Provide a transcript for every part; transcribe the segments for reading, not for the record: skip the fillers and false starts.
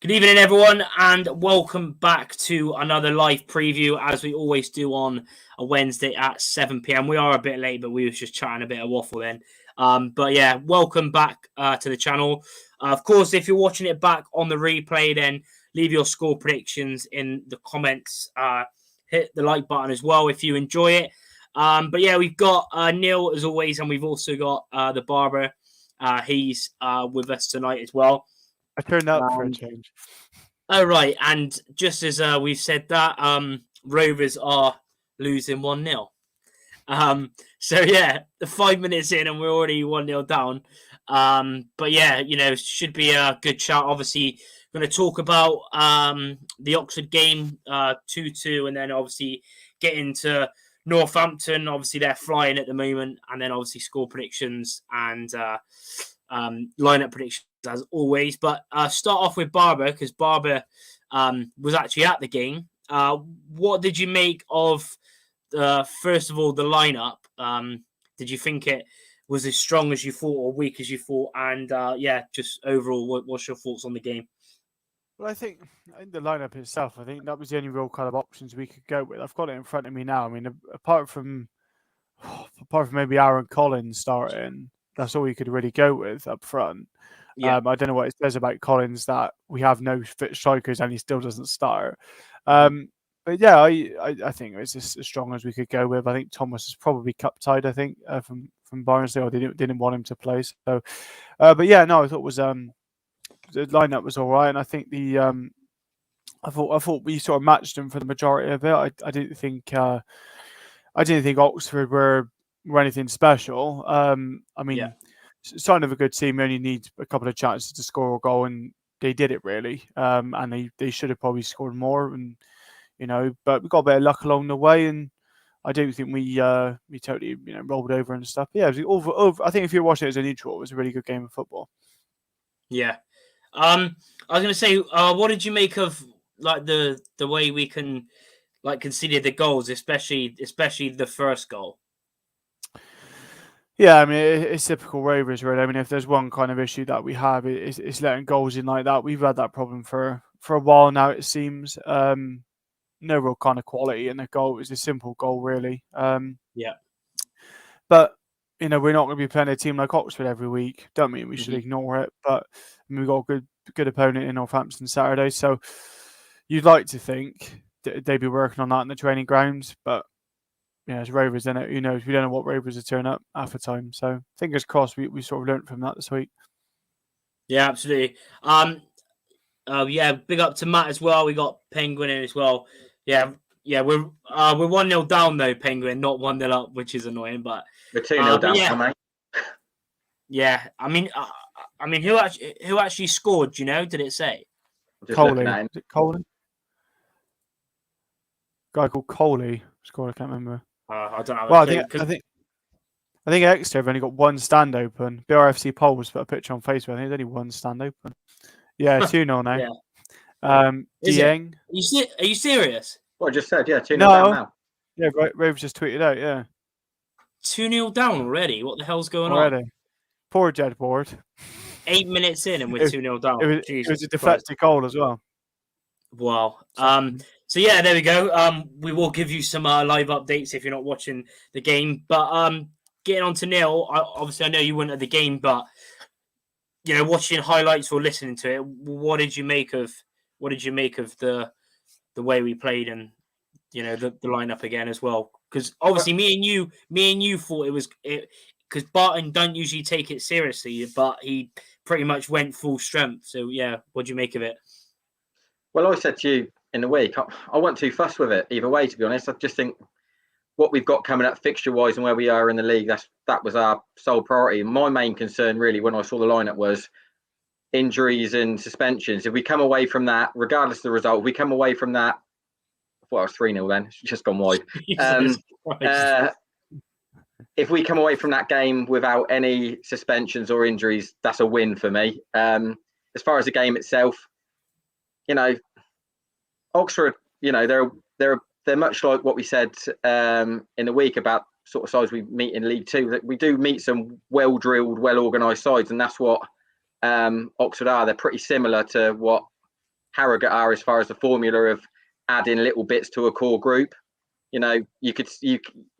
Good evening, everyone, and welcome back to another live preview, as we always do on a Wednesday at 7 p.m. We are a bit late, but we was just chatting a bit of waffle then. But yeah, welcome back to the channel. Of course, if you're watching it back on the replay, then leave your score predictions in the comments. Hit the like button as well if you enjoy it. But yeah, we've got Neil as always, and we've also got the barber. He's with us tonight as well. I turned up for a change. Oh, right. And just as we've said that, Rovers are losing 1-0. So, yeah, the 5 minutes in and we're already 1-0 down. But, yeah, should be a good chat. Obviously, going to talk about the Oxford game, 2-2, and then obviously get into Northampton. Obviously, they're flying at the moment. And then, obviously, score predictions and lineup predictions as always. But start off with Barber, because Barber was actually at the game. What did you make of, first of all, the lineup? Did you think it was as strong as you thought or weak as you thought? And just overall, what's your thoughts on the game? Well, I think the lineup itself, I think that was the only real kind of options we could go with. I've got it in front of me now. I mean, apart from maybe Aaron Collins starting, that's all you could really go with up front. Yeah. I don't know what it says about Collins that we have no fit strikers and he still doesn't start. But yeah, I think it was just as strong as we could go with. I think Thomas is probably cup tied. I think from Barnsley, they didn't want him to play. So, but yeah, no, I thought it was the lineup was all right, and I think I thought we sort of matched them for the majority of it. I didn't think Oxford were anything special. I mean, sign of a good team. We only need a couple of chances to score a goal, and they did it really. And they should have probably scored more, and but we got a bit of luck along the way, and I don't think we totally rolled over and stuff. But yeah, it was over. I think if you're watching it as a neutral, it was a really good game of football. Yeah. I was going to say, what did you make of like the way we can conceded the goals, especially the first goal? Yeah, I mean, it's typical Rovers, really. I mean, if there's one kind of issue that we have, it's letting goals in like that. We've had that problem for a while now, it seems. No real kind of quality in the goal. It was a simple goal, really. But, we're not going to be playing a team like Oxford every week. Don't mean we should ignore it, but we've got a good opponent in Northampton Saturday. So you'd like to think they'd be working on that in the training grounds, but it's Rovers, isn't it? Who knows? We don't know what Rovers will turn up half the time. So fingers crossed we sort of learned from that this week. Yeah, absolutely. Big up to Matt as well. We got Penguin in as well. Yeah, we're 1-0 down though, Penguin, not 1-0 up, which is annoying. But we're 2-0 down, mate. Yeah, I mean, who actually scored? Do you know? Did it say? Coley. Is it Coley? Guy called Coley scored. I can't remember. I don't know. Well, I think Exeter have only got one stand open. BRFC polls put a picture on Facebook. I think there's only one stand open. Yeah, 2-0 now. Dieng. Are you serious? Well, I just said, 2-0 down now. Yeah, Rovers just tweeted out, 2-0 down already? What the hell's going on? Poor Jed Ward. 8 minutes in and we're 2-0 down. It was a deflected goal as well. Wow. So yeah, there we go. We will give you some live updates if you're not watching the game. But getting on to Neil, obviously I know you weren't at the game, but watching highlights or listening to it, what did you make of the way we played and the lineup again as well? Because obviously me and you thought it was because Barton don't usually take it seriously, but he pretty much went full strength. So yeah, what do you make of it? Well, I said to you in the week, I wasn't too fussed with it either way, to be honest. I just think what we've got coming up fixture-wise and where we are in the league, that was our sole priority. My main concern really when I saw the lineup was injuries and suspensions. If we come away from that, regardless of the result, if we come away from that, I thought I was 3-0 then, it's just gone wide. If we come away from that game without any suspensions or injuries, that's a win for me. As far as the game itself, Oxford, they're much like what we said in the week about sort of sides we meet in League Two. That we do meet some well-drilled, well-organised sides, and that's what Oxford are. They're pretty similar to what Harrogate are as far as the formula of adding little bits to a core group. You know, you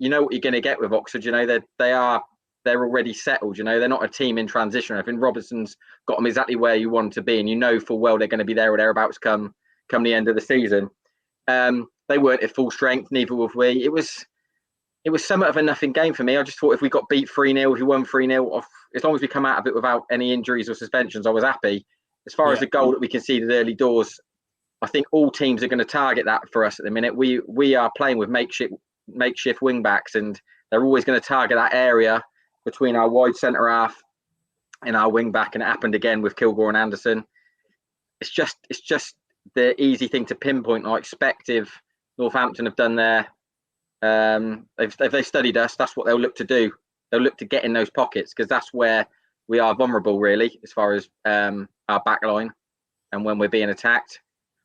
know what you're going to get with Oxford. You know, they're already settled. You know, they're not a team in transition. I think Robertson's got them exactly where you want to be, and you know full well they're going to be there or thereabouts come the end of the season. They weren't at full strength, neither were we. It was somewhat of a nothing game for me. I just thought if we got beat 3-0, if we won 3-0, as long as we come out of it without any injuries or suspensions, I was happy. As far as the goal that we conceded early doors, I think all teams are going to target that for us at the minute. We are playing with makeshift wing backs, and they're always going to target that area between our wide centre half and our wing back. And it happened again with Kilgore and Anderson. It's just the easy thing to pinpoint. I expect if Northampton have done their, if they studied us, that's what they'll look to do. They'll look to get in those pockets, because that's where we are vulnerable, really, as far as our back line and when we're being attacked.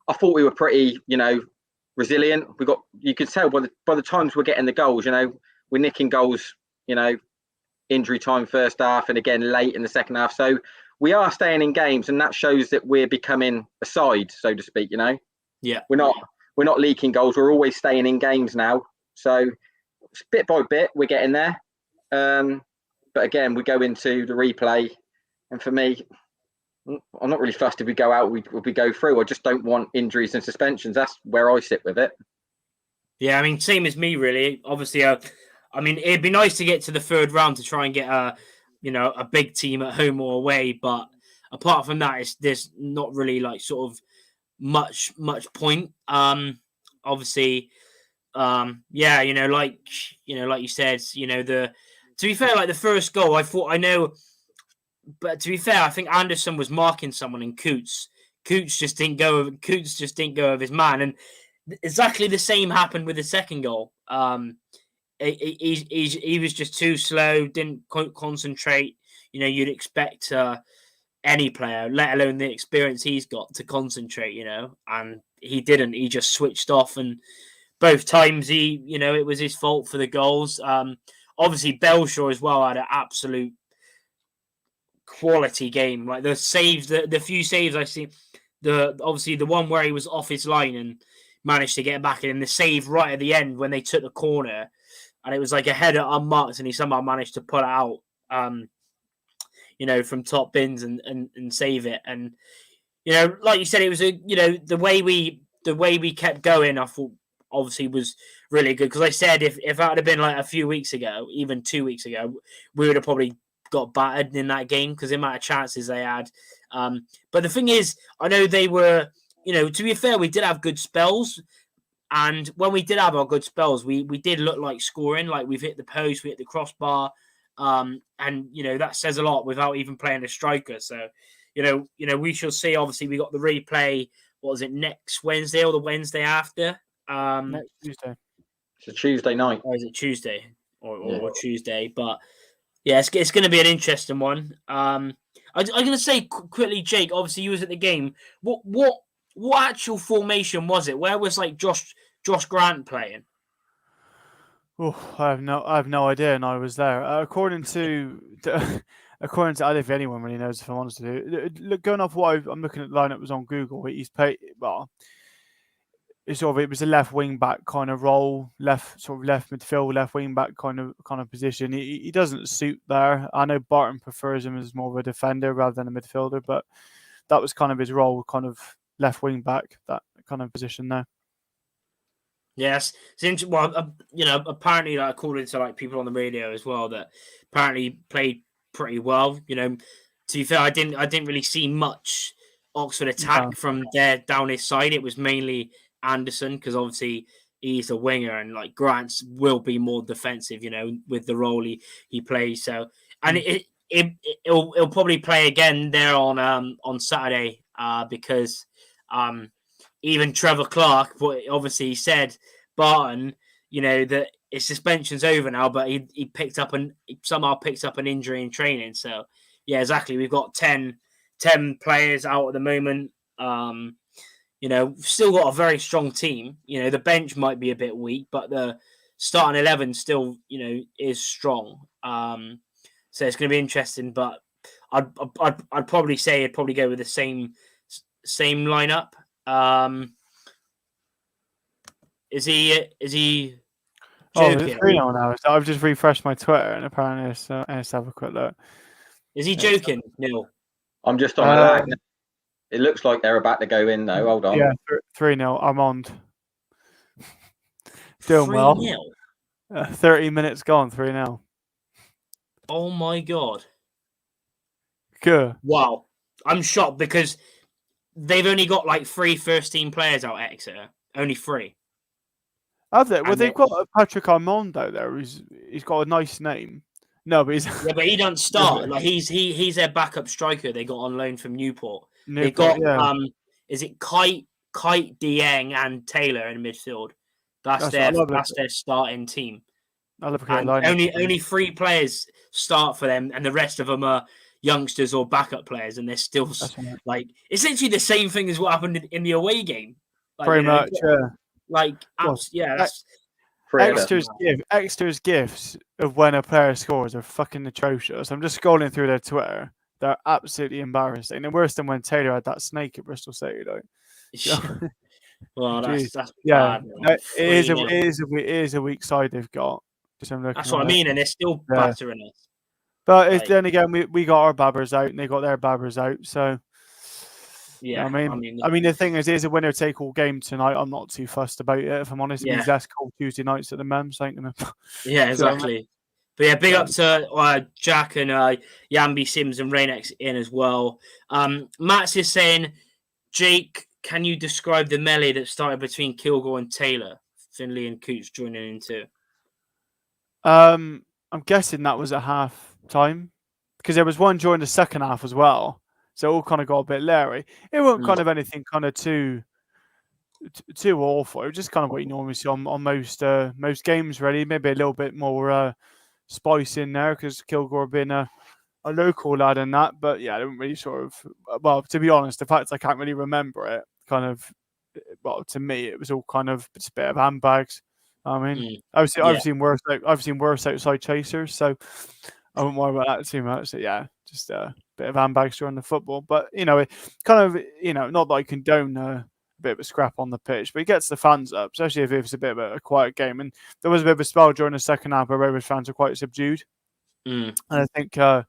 I thought we were pretty, resilient. You could tell by the times we're getting the goals, we're nicking goals, injury time first half and again late in the second half. So we are staying in games, and that shows that we're becoming a side, so to speak. Yeah, we're not leaking goals. We're always staying in games now. So bit by bit, we're getting there. But again, we go into the replay, and for me, I'm not really fussed if we go out, we go through. I just don't want injuries and suspensions. That's where I sit with it. Yeah, I mean, same as me, really. Obviously, it'd be nice to get to the third round to try and get a big team at home or away. But apart from that, there's not really like sort of much point. Obviously, like you said, to be fair, like the first goal, but to be fair, I think Anderson was marking someone in Coots. Coots just didn't go of his man, and exactly the same happened with the second goal. He was just too slow, didn't concentrate. You'd expect any player, let alone the experience he's got, to concentrate. And he didn't. He just switched off, and both times it was his fault for the goals. Obviously, Belshaw as well had an absolute quality game. Like the saves, the few saves I see, obviously the one where he was off his line and managed to get back in, and the save right at the end when they took the corner, and it was like a header unmarked, and he somehow managed to pull it out, from top bins and save it. And like you said, it was the way we kept going, I thought obviously was really good, because I said if that had been like a few weeks ago, even 2 weeks ago, we would have probably got battered in that game because the amount of chances they had. But the thing is, I know they were, to be fair, we did have good spells. And when we did have our good spells, we did look like scoring, like we've hit the post, we hit the crossbar. And, that says a lot without even playing a striker. So, we shall see. Obviously, we got the replay, what was it, next Wednesday or the Wednesday after? Next Tuesday. It's a Tuesday night. Or is it Tuesday? Or Tuesday, but yeah, it's going to be an interesting one. I'm going to say quickly, Jake. Obviously, you was at the game. What actual formation was it? Where was like Josh Grant playing? Oh, I have no idea, and I was there. According to, I don't know if anyone really knows, if I'm honest with you. Going off what I'm looking at, the lineup was on Google. He's played it was a left wing back kind of role, left midfield, left wing back kind of position. He doesn't suit there. I know Barton prefers him as more of a defender rather than a midfielder, but that was kind of his role, kind of left wing back, that kind of position there. Yes, apparently, like, according to like people on the radio as well, that apparently played pretty well. To be fair, I didn't really see much Oxford attack from there down his side. It was mainly Anderson, because obviously he's a winger, and like Grant's will be more defensive, with the role he plays. So, and he'll probably play again there on Saturday, because even Trevor Clark, obviously said Barton, that his suspension's over now, but he somehow picked up an injury in training. So yeah, exactly. We've got 10 players out at the moment. Still got a very strong team. The bench might be a bit weak, but the starting 11 still, is strong. So it's going to be interesting. But I'd probably say I'd probably go with the same lineup. Is he Oh, joking? it's 3-0 now. So I've just refreshed my Twitter and apparently let's have a quick look. Is he Let's joking, Neil? I'm just on a lag. It looks like they're about to go in though. Hold on. Yeah, 3-0. Armand. Doing 3 well. 0. 30 minutes gone, 3-0. Oh my god! Good. Wow, I'm shocked because they've only got like 3 first-team players out at Exeter. Only 3. Have they? Well, And they've got Patrick Armand out there. He's got a nice name. No, but he's Yeah, but he doesn't start. Like he's their backup striker. They got on loan from Newport. They've Newport, got is it Kite, Dieng, and Taylor in midfield. That's their starting team. I love And only 3 players start for them, and the rest of them are youngsters or backup players, and they're still like it's literally the same thing as what happened in the away game. Like, pretty much, yeah. Like, yeah, that's Exeter's gifts of when a player scores are fucking atrocious. I'm just scrolling through their Twitter. They're absolutely embarrassing. And worse than when Taylor had that snake at Bristol City, though. Well, that's yeah. bad. It is a weak side they've got. That's what I mean, and they're still battering us. But then again, we got our babbers out, and they got their babbers out. So yeah, I mean, the thing is a winner take all game tonight. I'm not too fussed about it. If I'm honest, it means less cold Tuesday nights at the Mems, ain't gonna. Yeah, exactly. But yeah, big up to Jack and Yambi Sims and Rainex in as well. Matt's is saying, Jake, can you describe the melee that started between Kilgore and Taylor? Finley and Coots joining in too. I'm guessing that was at half time because there was one during the second half as well. So it all kind of got a bit leery. It wasn't kind of anything kind of too awful. It was just kind of what you normally see on most games, really. Maybe a little bit more spice in there because Kilgore being a local lad and that. But yeah, I don't really well, to be honest, the fact I can't really remember it kind of, well, to me, it was all kind of a bit of handbags. I mean, I've seen worse outside chasers, so I wouldn't worry about that too much. So yeah, just a bit of handbags during the football. But it kind of, not that I condone a bit of a scrap on the pitch, but it gets the fans up, especially if it's a bit of a quiet game. And there was a bit of a spell during the second half where Rovers fans were quite subdued. And I think if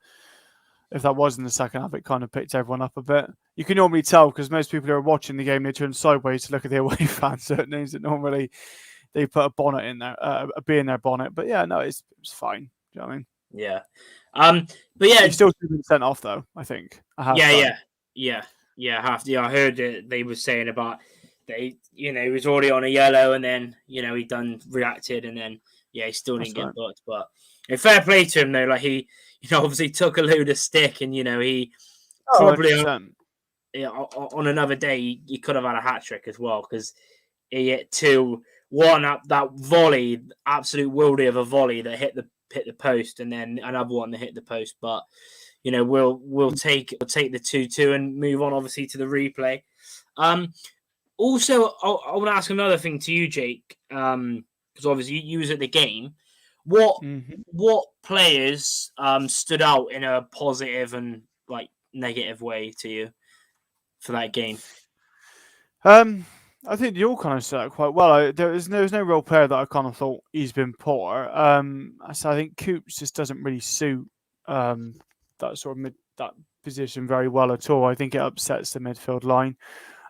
that was in the second half, it kind of picked everyone up a bit. You can normally tell because most people who are watching the game, they turn sideways to look at the away fans. Certain names that normally they put a bonnet in there, a bee in their bonnet. But yeah, no, it's fine. Do you know what I mean? Yeah. But yeah, he's still been sent off though. I think. Yeah. I heard that they were saying about he was already on a yellow, and then he reacted, and then he still didn't get booked. But fair play to him though. Like he, obviously took a load of stick, and he probably on another day he could have had a hat trick as well because he hit 2-1 up that volley, absolute worldie of a volley that hit the post, and then another one that hit the post. But we'll take the 2-2 and move on, obviously, to the replay. Also, I want to ask another thing to you, Jake, because obviously you was at the game. What players stood out in a positive and negative way to you for that game? I think they all kind of set up quite well. There's no real player that I kind of thought he's been poor. So I think Coops just doesn't really suit that sort of that position very well at all. I think it upsets the midfield line.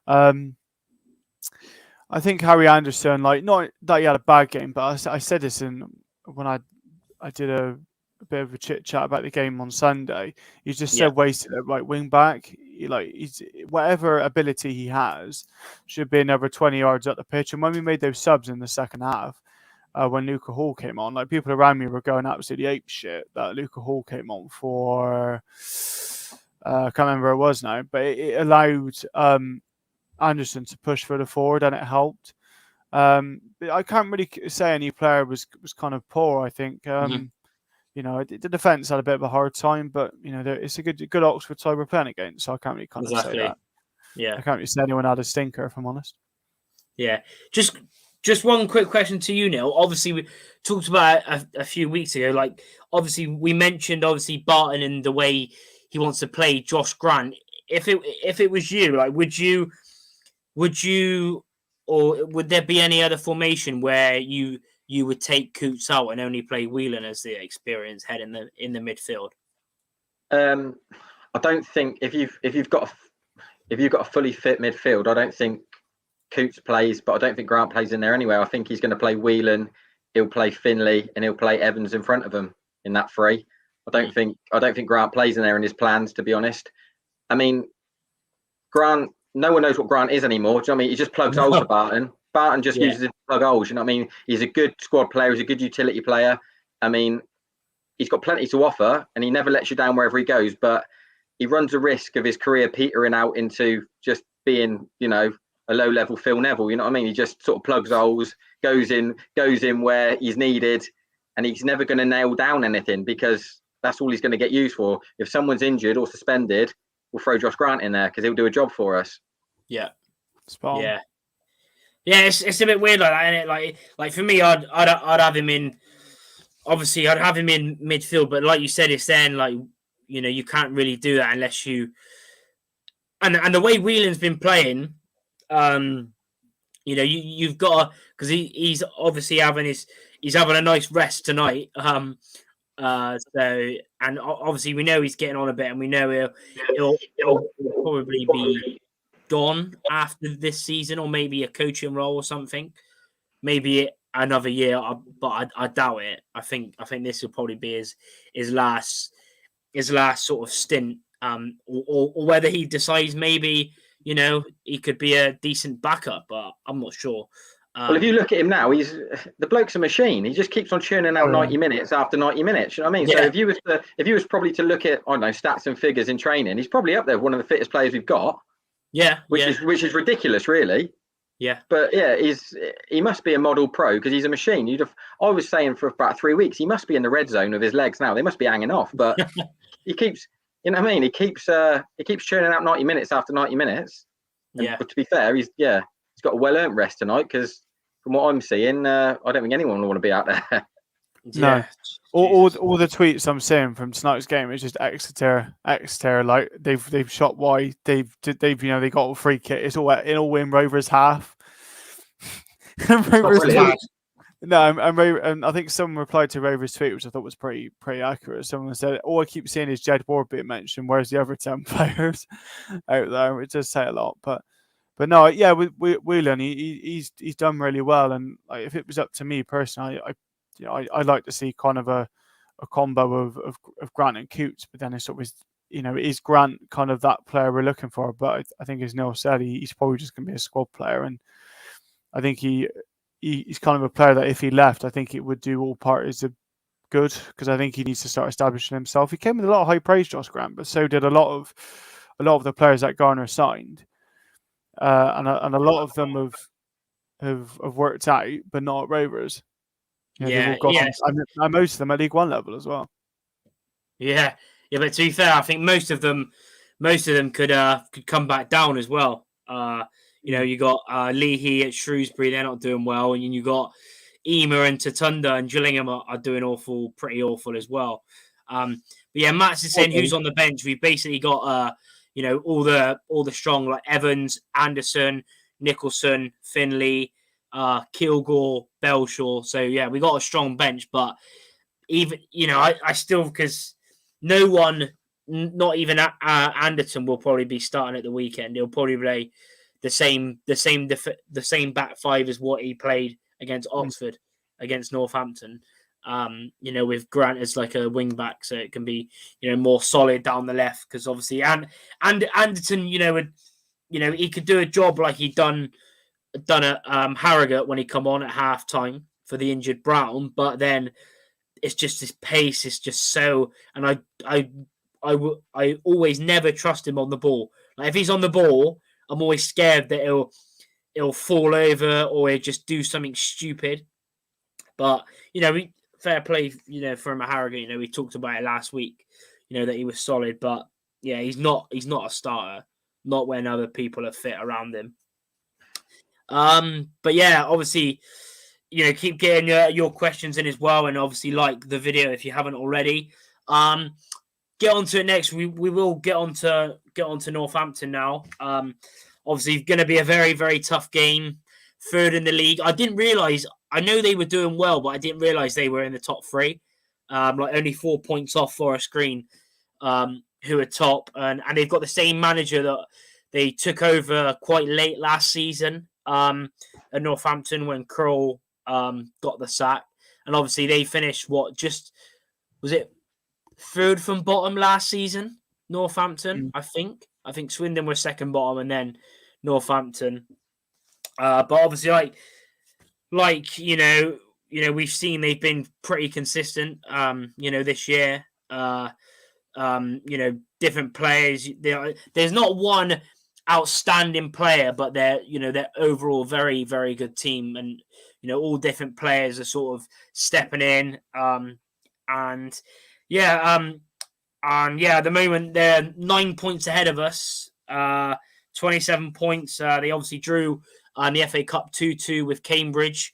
I think Harry Anderson, not that he had a bad game, but I said this when I did a bit of a chit chat about the game on Sunday. He's just so wasted at right wing back. He's whatever ability he has should be another 20 yards up the pitch. And when we made those subs in the second half, when Luca Hall came on, people around me were going absolutely ape shit that Luca Hall came on for. I can't remember who it was now, but it allowed Anderson to push further forward, and it helped. But I can't really say any player was kind of poor. I think. The defence had a bit of a hard time, but it's a good Oxford side we're playing against, so I can't really kind of say that. Yeah, I can't really say anyone had a stinker, if I'm honest. Yeah, just one quick question to you, Neil. Obviously, we talked about a few weeks ago. Obviously, we mentioned Barton and the way he wants to play Josh Grant. If it was you, would you would you, or would there be any other formation where you would take Coots out and only play Whelan as the experienced head in the midfield? I don't think if you've got a fully fit midfield, I don't think Coots plays, but I don't think Grant plays in there anyway. I think he's going to play Whelan, he'll play Finley, and he'll play Evans in front of him in that three. I don't think Grant plays in there in his plans, to be honest. I mean, Grant, no one knows what Grant is anymore. Do you know what I mean? He just plugs holes for Barton. Barton just uses it to plug holes. You know what I mean? He's a good squad player. He's a good utility player. I mean, he's got plenty to offer, and he never lets you down wherever he goes. But he runs a risk of his career petering out into just being, a low-level Phil Neville. You know what I mean? He just sort of plugs holes, goes in where he's needed, and he's never going to nail down anything because that's all he's going to get used for. If someone's injured or suspended, we'll throw Josh Grant in there because he'll do a job for us. Yeah. Spot on. Yeah, it's a bit weird like that, isn't it? Like for me, I'd have him in. Obviously, I'd have him in midfield, but like you said, it's then like you can't really do that unless you. And the way Whelan's been playing, you've got because he's obviously he's having a nice rest tonight. So and obviously we know he's getting on a bit, and we know he'll probably be gone after this season, or maybe a coaching role or something. Maybe another year, but I doubt it. I think this will probably be his last sort of stint. Or whether he decides maybe he could be a decent backup, but I'm not sure. Well, if you look at him now, the bloke's a machine. He just keeps on churning out 90 minutes after 90 minutes. You know what I mean? Yeah. So if you was probably to look at stats and figures in training, he's probably up there, one of the fittest players we've got. Yeah, which is ridiculous, really. Yeah, but yeah, he must be a model pro because he's a machine. I was saying for about 3 weeks he must be in the red zone with his legs now. They must be hanging off, but he keeps. You know what I mean? He keeps churning out 90 minutes after 90 minutes. And, but to be fair, he's got a well-earned rest tonight because from what I'm seeing, I don't think anyone will want to be out there. No, all the tweets I'm seeing from tonight's game is just Exeter. Like they've shot wide. They got all free kick. It's all in Rovers half. Rovers half. No, and I think someone replied to Rovers' tweet, which I thought was pretty accurate. Someone said, "All I keep seeing is Jed Ward being mentioned. Where's the other 10 players out there?" It does say a lot, but no, yeah, with Whelan, he's done really well. And like, if it was up to me personally, I'd like to see kind of a combo of Grant and Coots, but then it's always is Grant kind of that player we're looking for? But I think as Neil said, he's probably just going to be a squad player, and I think he's kind of a player that if he left, I think it would do all parties good because I think he needs to start establishing himself. He came with a lot of high praise, Josh Grant, but so did a lot of the players that Garner signed, and a lot of them have worked out, but not at Rovers. And most of them at League One level as well. Yeah. But to be fair, I think most of them could come back down as well. You got Leahy at Shrewsbury; they're not doing well, and you got Ema and Tatunda and Gillingham are doing pretty awful as well. But yeah, Matt's is saying who's on the bench. We've basically got all the strong like Evans, Anderson, Nicholson, Finley, Kilgore, Belshaw. So yeah, we got a strong bench, but even I still, because no one, not even Anderton, will probably be starting at the weekend. He'll probably play the same back five as what he played against Oxford, against Northampton. With Grant as like a wing back, so it can be more solid down the left because obviously and Anderton, he could do a job like he'd done at Harrogate when he come on at half time for the injured Brown, but then it's just his pace is just so, and I always never trust him on the ball. Like if he's on the ball, I'm always scared that he'll fall over or he'll just do something stupid. But fair play, for him at Harrogate. We talked about it last week, that he was solid, but yeah, he's not a starter, not when other people are fit around him. But yeah, obviously, keep getting your questions in as well, and obviously like the video if you haven't already. get onto it next. We will get onto Northampton now. Obviously, going to be a very, very tough game. Third in the league. I didn't realise. I know they were doing well, but I didn't realise they were in the top three. Like only 4 points off Forest Green, who are top, and they've got the same manager that they took over quite late last season at Northampton when Kroll got the sack, and obviously they finished was it third from bottom last season? Northampton, I think. I think Swindon were second bottom, and then Northampton. But obviously, we've seen they've been pretty consistent. This year. Different players. There's not one outstanding player, but they're overall very, very good team, and all different players are sort of stepping in. At the moment they're 9 points ahead of us. 27 points. They obviously drew the FA Cup 2-2 with Cambridge,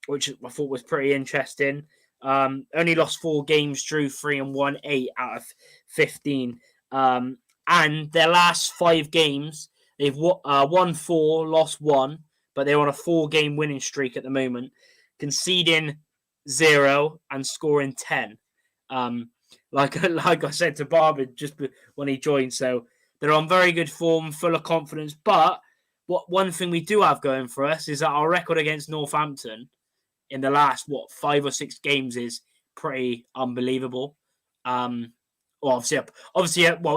which I thought was pretty interesting. Only lost 4 games, drew 3 and won 8 out of 15. And their last 5 games, they've won 4, lost 1, but they're on a 4-game winning streak at the moment, conceding 0 and scoring 10. Like I said to Barber just when he joined, so they're on very good form, full of confidence. But one thing we do have going for us is that our record against Northampton in the last 5 or 6 games is pretty unbelievable. Obviously,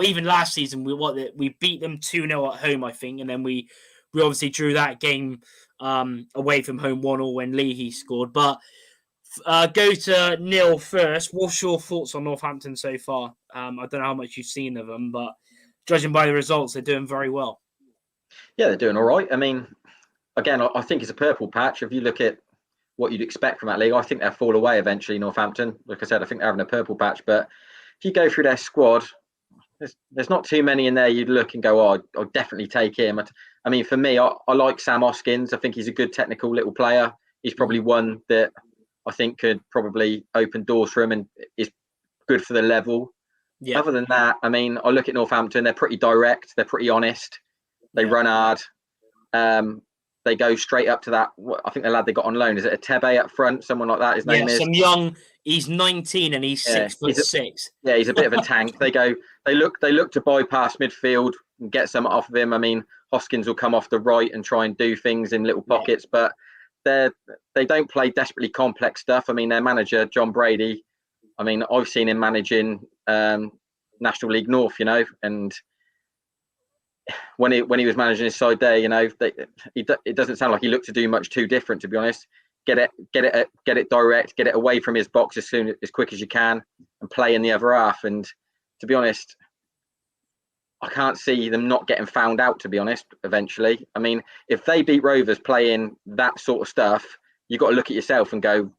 even last season we beat them 2-0 at home, I think, and then we obviously drew that game away from home 1-1 when Leahy scored. But go to Neil first. What's your thoughts on Northampton so far? I don't know how much you've seen of them, but judging by the results, they're doing very well. Yeah, they're doing all right. I mean, again, I think it's a purple patch. If you look at what you'd expect from that league, I think they'll fall away eventually, Northampton. Like I said, I think they're having a purple patch. But if you go through their squad, there's not too many in there you'd look and go, I'll definitely take him. I mean, for me, I like Sam Hoskins. I think he's a good technical little player. He's probably one that I think could probably open doors for him and is good for the level. Yeah. Other than that, I mean, I look at Northampton, they're pretty direct. They're pretty honest. They run hard. They go straight up to that. I think the lad they got on loan, is it a Tebe up front? Someone like that. His name is. Some young. He's 19 and he's 6'6". Yeah, he's a bit of a tank. They look to bypass midfield and get some off of him. I mean, Hoskins will come off the right and try and do things in little pockets, but they don't play desperately complex stuff. I mean, their manager John Brady. I mean, I've seen him managing National League North, and when he was managing his side there, it doesn't sound like he looked to do much too different, to be honest. Get it direct, get it away from his box as quick as you can, and play in the other half. And to be honest, I can't see them not getting found out, to be honest, eventually. I mean, if they beat Rovers playing that sort of stuff, you've got to look at yourself and go,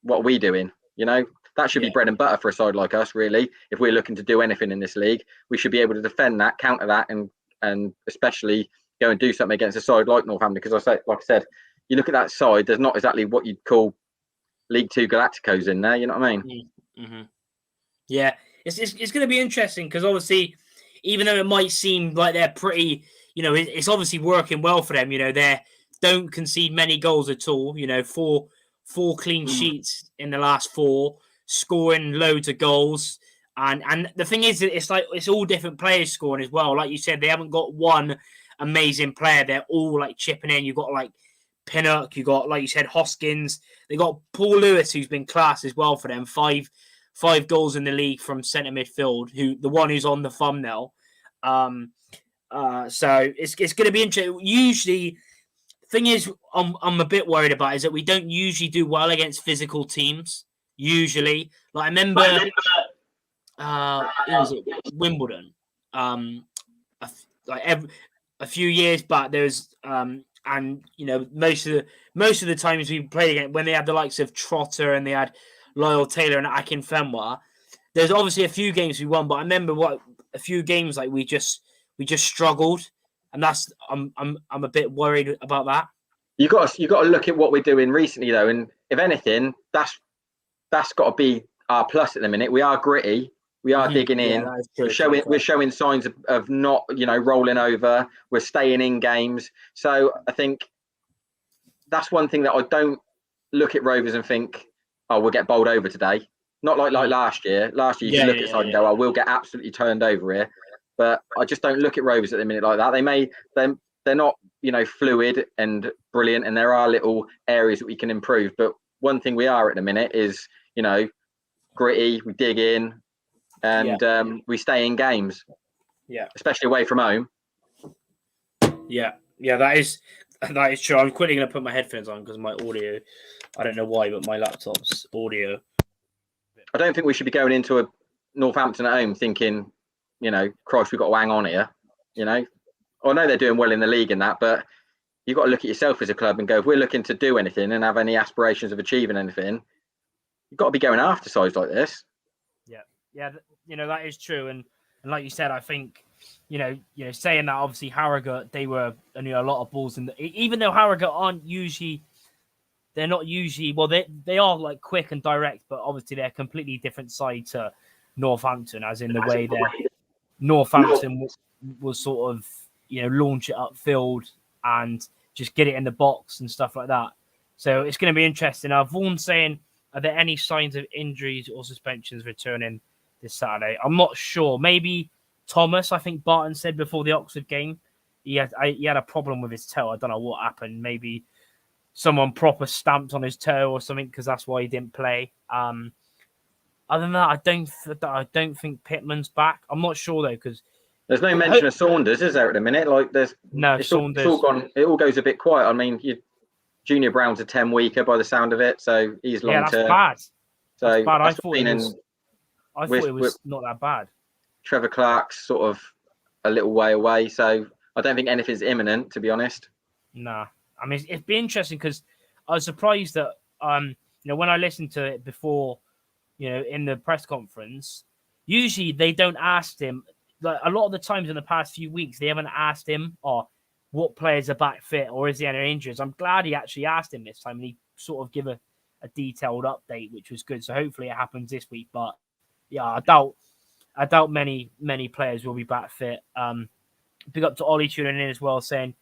what are we doing? That should be bread and butter for a side like us, really. If we're looking to do anything in this league, we should be able to defend that, counter that, and especially go and do something against a side like Northampton. Because like I said, you look at that side, there's not exactly what you'd call League Two Galacticos in there. You know what I mean? Mm-hmm. Yeah, it's going to be interesting because obviously, even though it might seem like they're pretty, it's obviously working well for them. They don't concede many goals at all. Four clean sheets in the last 4, scoring loads of goals. And the thing is, it's all different players scoring as well. Like you said, they haven't got one amazing player. They're all chipping in. You've got Pinnock, you got, like you said, Hoskins. They got Paul Lewis, who's been class as well for them. Five goals in the league from centre midfield. The one who's on the thumbnail. So it's going to be interesting. Usually, the thing is, I'm a bit worried about is that we don't usually do well against physical teams. Usually, I remember, was it Wimbledon? A few years back, there was and most of the times we played against, when they had the likes of Trotter and they had Lyle Taylor and Akinfenwa, there's obviously a few games we won, but I remember a few games we just struggled, and that's I'm a bit worried about that. You got to look at what we're doing recently though, and if anything, that's got to be our plus at the minute. We are gritty, We are digging in. Yeah, that is true. We're showing signs of not, rolling over. We're staying in games. So I think that's one thing that I don't look at Rovers and think, oh, we'll get bowled over today. Not like last year. Last year, you could look at side and go, oh, we'll get absolutely turned over here. But I just don't look at Rovers at the minute like that. They're not, fluid and brilliant, and there are little areas that we can improve. But one thing we are at the minute is, gritty. We dig in, and we stay in games. Yeah, especially away from home. Yeah, that is true. I'm quickly going to put my headphones on because my audio, I don't know why, but my laptop's audio. I don't think we should be going into a Northampton at home thinking, Christ, we've got to hang on here. I know they're doing well in the league and that, but you've got to look at yourself as a club and go, if we're looking to do anything and have any aspirations of achieving anything, you've got to be going after sides like this. Yeah, that is true. And like you said, I think, saying that, obviously Harrogate, they were a lot of balls in even though Harrogate they're not usually, well, they are like quick and direct, but obviously they're a completely different side to Northampton, as in the way that Northampton was sort of, launch it upfield and just get it in the box and stuff like that. So it's going to be interesting. Vaughan saying, are there any signs of injuries or suspensions returning this Saturday? I'm not sure. Maybe Thomas, I think Barton said before the Oxford game, he had a problem with his toe. I don't know what happened. Maybe someone proper stamped on his toe or something, because that's why he didn't play. Other than that, I don't think Pittman's back. I'm not sure though, because there's no mention of Saunders, is there, at the minute? Like Saunders. It's all gone. It all goes a bit quiet. I mean, Junior Brown's a 10 weeker by the sound of it, so he's long term. That's bad. So that's bad. I thought it was not that bad. Trevor Clark's sort of a little way away, so I don't think anything's imminent, to be honest. Nah, I mean, it'd be interesting because I was surprised that when I listened to it before, in the press conference, usually they don't ask him. Like a lot of the times in the past few weeks, they haven't asked him, what players are back fit, or is there any injuries. I'm glad he actually asked him this time, and he sort of give a detailed update, which was good. So hopefully it happens this week. But yeah, I doubt many players will be back fit. Big up to Ollie tuning in as well, saying,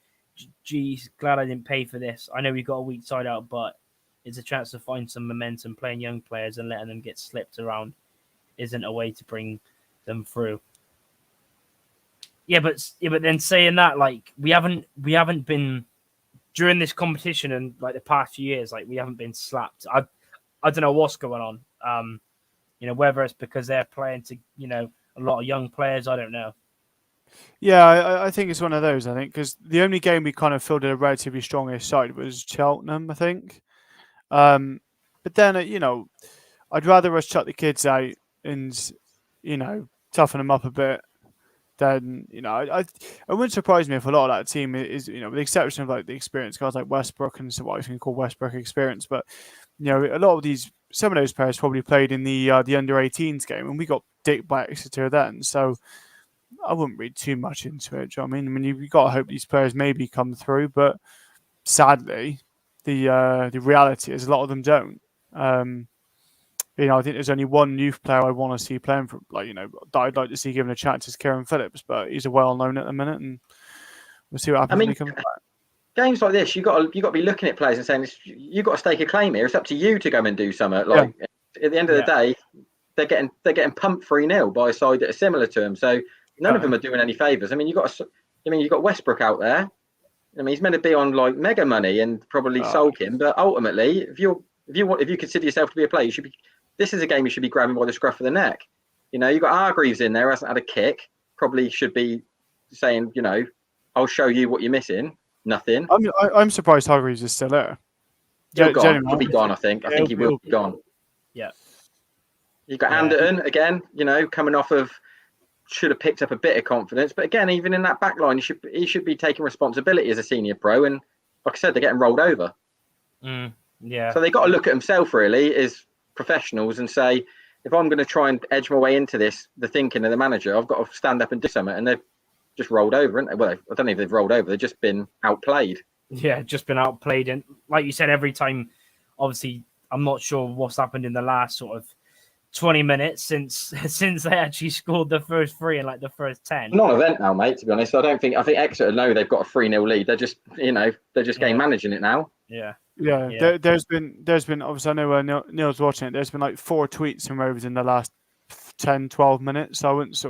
geez, glad I didn't pay for this. I know we got a weak side out, but it's a chance to find some momentum. Playing young players and letting them get slipped around isn't a way to bring them through. Yeah, but then saying that, like, we haven't been during this competition and like the past few years, like we haven't been slapped. I don't know what's going on. Whether it's because they're playing to, a lot of young players, I don't know. Yeah, I think it's one of those. I think because the only game we kind of fielded a relatively strongish side was Cheltenham, I think. But then, I'd rather us chuck the kids out and, toughen them up a bit. Then, it wouldn't surprise me if a lot of that team is, with the exception of like the experienced guys like Westbrook and so what you can call Westbrook experience, but a lot of some of those players probably played in the under-18s game, and we got dicked by Exeter then, so I wouldn't read too much into it. Do you know what I mean? You've got to hope these players maybe come through, but sadly, the reality is a lot of them don't. I think there's only one youth player I want to see playing for, that I'd like to see given a chance is Kieran Phillips, but he's a well-known at the minute, and we'll see what happens when he comes back. Games like this, you got to be looking at players and saying, you've got to stake a claim here. It's up to you to go and do something. At the end of the day, they're getting pumped 3-0 by a side that are similar to them. So none of them are doing any favours. I mean, you've got Westbrook out there. I mean, he's meant to be on like mega money and probably sulk him, but ultimately, if you consider yourself to be a player, you should be. This is a game you should be grabbing by the scruff of the neck. You've got Hargreaves in there, hasn't had a kick. Probably should be saying, I'll show you what you're missing. Nothing. I'm surprised Hargreaves is still there. He'll be gone, I think. I think he will be gone. Yeah. You've got Anderton, again, coming off of, should have picked up a bit of confidence. But again, even in that back line, he should be taking responsibility as a senior pro. And like I said, they're getting rolled over. Yeah. So they've got to look at themselves, really, as professionals and say, if I'm going to try and edge my way into this, the thinking of the manager, I've got to stand up and do something. And they've just rolled over, haven't they? Well, I don't know if they've rolled over. They've just been outplayed. Yeah, just been outplayed. And like you said, every time, obviously, I'm not sure what's happened in the last sort of 20 minutes since they actually scored the first 3 in like the first 10. Non-event now, mate. To be honest, I think Exeter know they've got a 3-0 lead. They're just game managing it now. Yeah. There's been obviously I know Neil's watching it. There's been like 4 tweets from Rovers in the last 10-12 minutes. So I wouldn't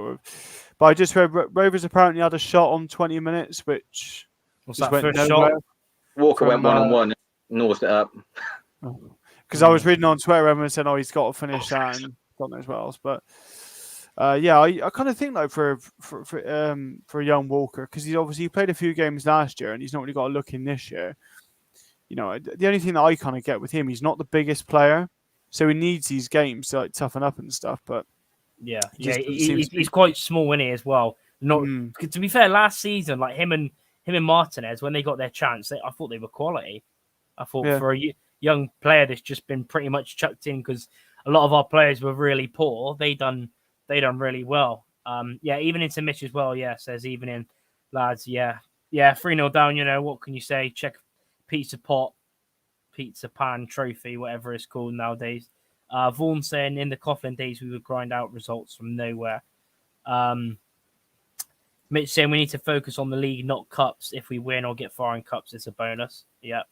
but I just read Rovers apparently had a shot on 20 minutes, which What's just that went first nowhere. shot? Walker went 1-on-1, nosed it up. Because I was reading on Twitter, everyone said, "Oh, he's got to finish that," and God knows what else. But I kind of think like for a young Walker, because he's obviously played a few games last year and he's not really got a look in this year. The only thing that I kind of get with him, he's not the biggest player, so he needs these games to like toughen up and stuff. But he's quite small, isn't he, as well? To be fair, last season, like him and Martinez, when they got their chance, I thought they were quality. I thought for a young player that's just been pretty much chucked in because a lot of our players were really poor. They done really well. Even into Mitch as well. Yeah, says even in lads. Yeah, 3-0 down. What can you say? Check pizza pot, pizza pan, trophy, whatever it's called nowadays. Vaughan saying in the Coughlin days we would grind out results from nowhere. Mitch saying we need to focus on the league, not cups. If we win or get far in cups, it's a bonus. Yeah.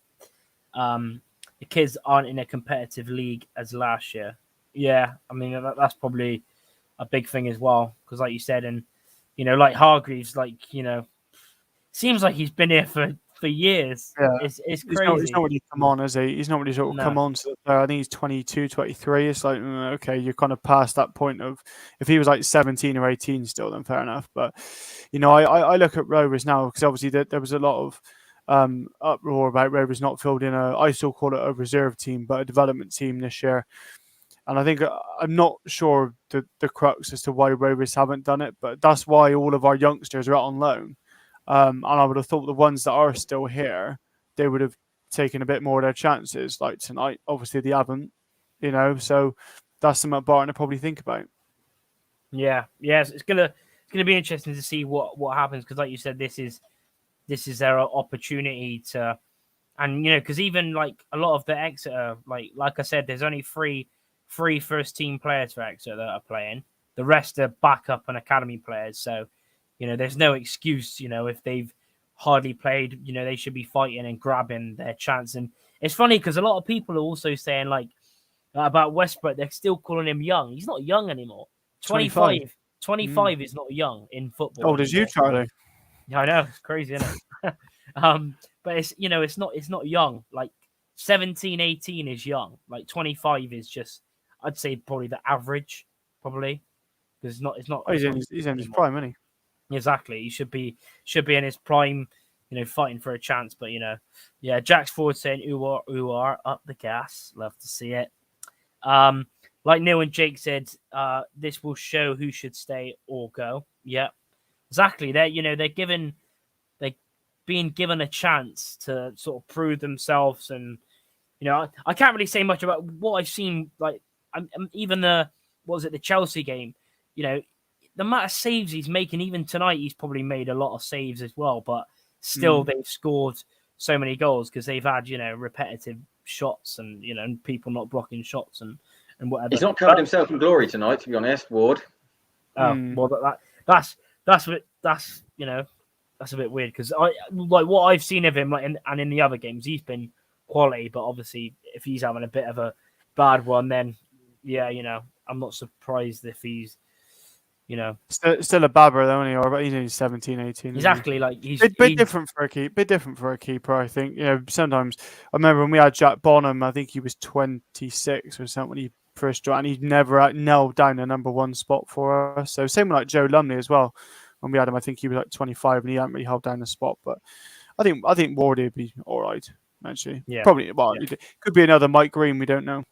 The kids aren't in a competitive league as last year. Yeah, I mean that's probably a big thing as well because, like you said, and like Hargreaves, seems like he's been here for years. Yeah, it's crazy. He's not really come on, is he? He's not really sort of come on. So I think he's 22, 23. It's like okay, you're kind of past that point of if he was like 17 or 18 still, then fair enough. But I look at Rovers now because obviously there was a lot of uproar about Rovers not fielding I still call it a reserve team, but a development team this year. And I think I'm not sure the crux as to why Rovers haven't done it, but that's why all of our youngsters are out on loan. And I would have thought the ones that are still here, they would have taken a bit more of their chances. Like tonight, obviously they haven't, so that's something Barton to probably think about. Yeah, it's gonna be interesting to see what happens because, like you said, this is their opportunity to, and because even like a lot of the Exeter, like I said, there's only three first team players for Exeter that are playing. The rest are backup and academy players. So, there's no excuse. If they've hardly played, they should be fighting and grabbing their chance. And it's funny because a lot of people are also saying about Westbrook, they're still calling him young. He's not young anymore. 25 is not young in football. Oh, does you, Charlie? Yeah, I know, it's crazy, isn't it? But it's it's not young. Like 17, 18 is young. Like 25 is just, I'd say probably the average, probably because it's not. Oh, he's in his prime, isn't he? Exactly, he should be in his prime, fighting for a chance. But Jack's forward saying ooh up the gas. Love to see it. Like Neil and Jake said, this will show who should stay or go. Yeah. Exactly. They're being given a chance to sort of prove themselves, and I can't really say much about what I've seen. Like even the Chelsea game. The amount of saves he's making, even tonight, he's probably made a lot of saves as well. But still, they've scored so many goals because they've had repetitive shots and people not blocking shots and whatever. He's not covered himself in glory tonight, to be honest, Ward. Well, that's a bit weird because what I've seen of him, and in the other games, he's been quality. But obviously, if he's having a bit of a bad one, then I'm not surprised if he's still a babber though, only he's only 17, 18. Exactly, like he's bit different for a keeper. I think sometimes I remember when we had Jack Bonham. I think he was 26 or something when he first joined. And he'd never nailed down a number one spot for us. So same like Joe Lumley as well. When we had him, I think he was like 25 and he hadn't really held down the spot. But I think Wardy would be all right actually. Yeah, probably. Well, it could be another Mike Green. We don't know.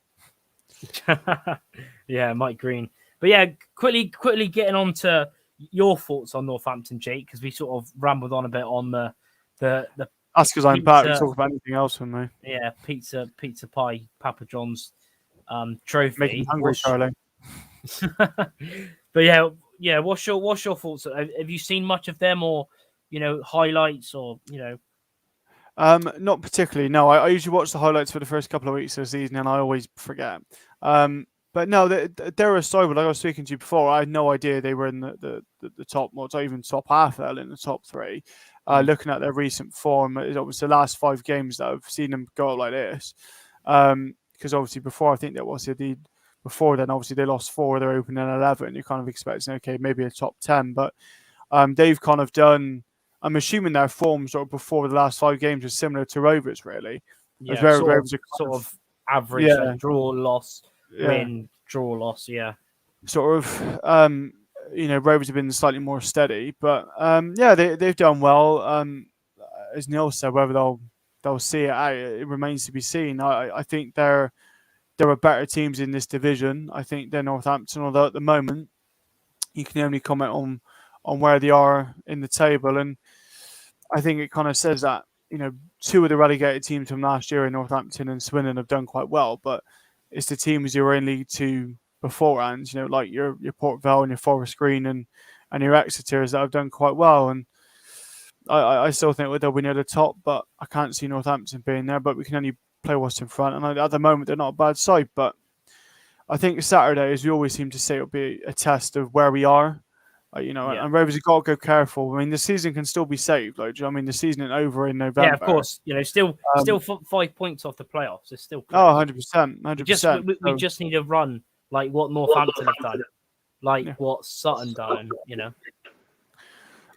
Yeah, Mike Green. But quickly getting on to your thoughts on Northampton, Jake, because we sort of rambled on a bit on the. That's because I'm back to talk about anything else with me. Yeah, pizza pie, Papa John's trophy. Making me hungry, Charlie. But what's your thoughts? Have you seen much of them, or highlights, or Not particularly. No, I usually watch the highlights for the first couple of weeks of the season, and I always forget. But no, they're a side. Like I was speaking to you before, I had no idea they were in the top, well, not even top half, in the top three. Looking at their recent form, it was the last 5 games that I've seen them go like this. Because obviously before, I think that was the before then, obviously they lost 4 of their opening 11. You're kind of expecting, okay, maybe a top 10, but they've kind of done. I'm assuming their form sort of before the last 5 games was similar to Rovers, really. Yeah, Rovers sort of average, yeah, like draw, loss, yeah. win, draw, loss. Yeah. Sort of, Rovers have been slightly more steady, but yeah, they've done well. As Neil said, whether they'll see it out, it remains to be seen. I think there are better teams in this division. I think they're Northampton, although at the moment you can only comment on where they are in the table, and I think it kind of says that 2 of the relegated teams from last year in Northampton and Swindon have done quite well, but it's the teams who were in League 2 beforehand, like your Port Vale and your Forest Green and your Exeters that have done quite well. And I still think they'll be near the top, but I can't see Northampton being there. But we can only play what's in front, and at the moment they're not a bad side. But I think Saturday, as we always seem to say, it'll be a test of where we are. And Rovers have got to go careful. I mean, the season can still be saved. The season ain't over in November. Yeah, of course. Still 5 points off the playoffs. It's still playoffs. 100%. 100%. We just need to run like what Northampton have done, like what Sutton done.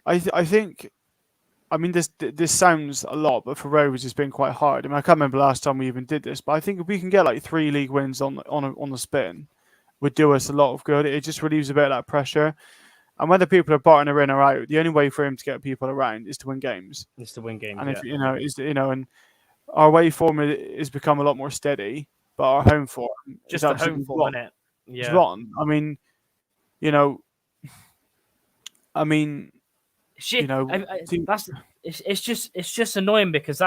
I think. I mean, this sounds a lot, but for Rovers, it's been quite hard. I mean, I can't remember last time we even did this, but I think if we can get like 3 league wins on the spin, would do us a lot of good. It just relieves a bit of that pressure. And whether people are bartering in or out, the only way for him to get people around is to win games. And if and our away form has become a lot more steady, but our home form just is the home form, isn't it? Yeah, it's rotten. Shit, it's just annoying because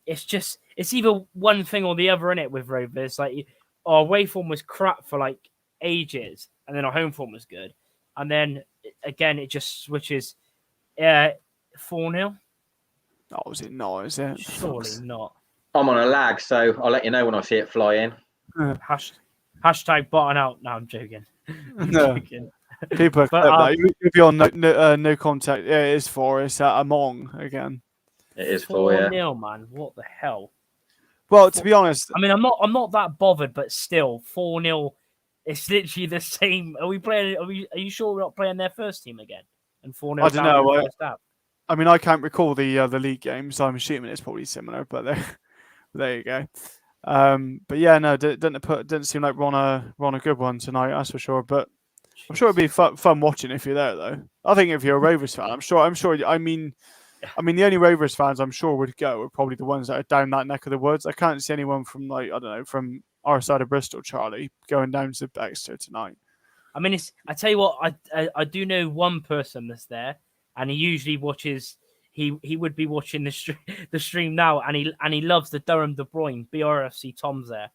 it's either one thing or the other, innit, with Rovers. Like our away form was crap for like ages, and then our home form was good. And then again, it just switches 4-0. Oh, is it not? Is it? Surely not. I'm on a lag, so I'll let you know when I see it fly in. Hashtag bottom out. No, I'm joking. Joking. People accept that. You'll be on no contact. Yeah, it is 4. It's Among again. It is 4-0, man. What the hell? Well, to be honest, I mean, I'm not that bothered, but still 4-0. It's literally the same. Are you sure we're not playing their first team again? And 4-0. I don't know. I mean, I can't recall the league game, so I'm assuming it's probably similar. But there you go. But yeah, no, didn't seem like we're on a good one tonight. That's for sure. But I'm sure it'd be fun watching if you're there, though. I think if you're a Rovers fan, I'm sure. I mean, the only Rovers fans I'm sure would go are probably the ones that are down that neck of the woods. I can't see anyone from from our side of Bristol, Charlie, going down to Exeter tonight. I mean, I tell you what, I do know one person that's there, and he usually watches. He would be watching the stream now, and he loves the Durham De Bruyne. BRFC Tom's there.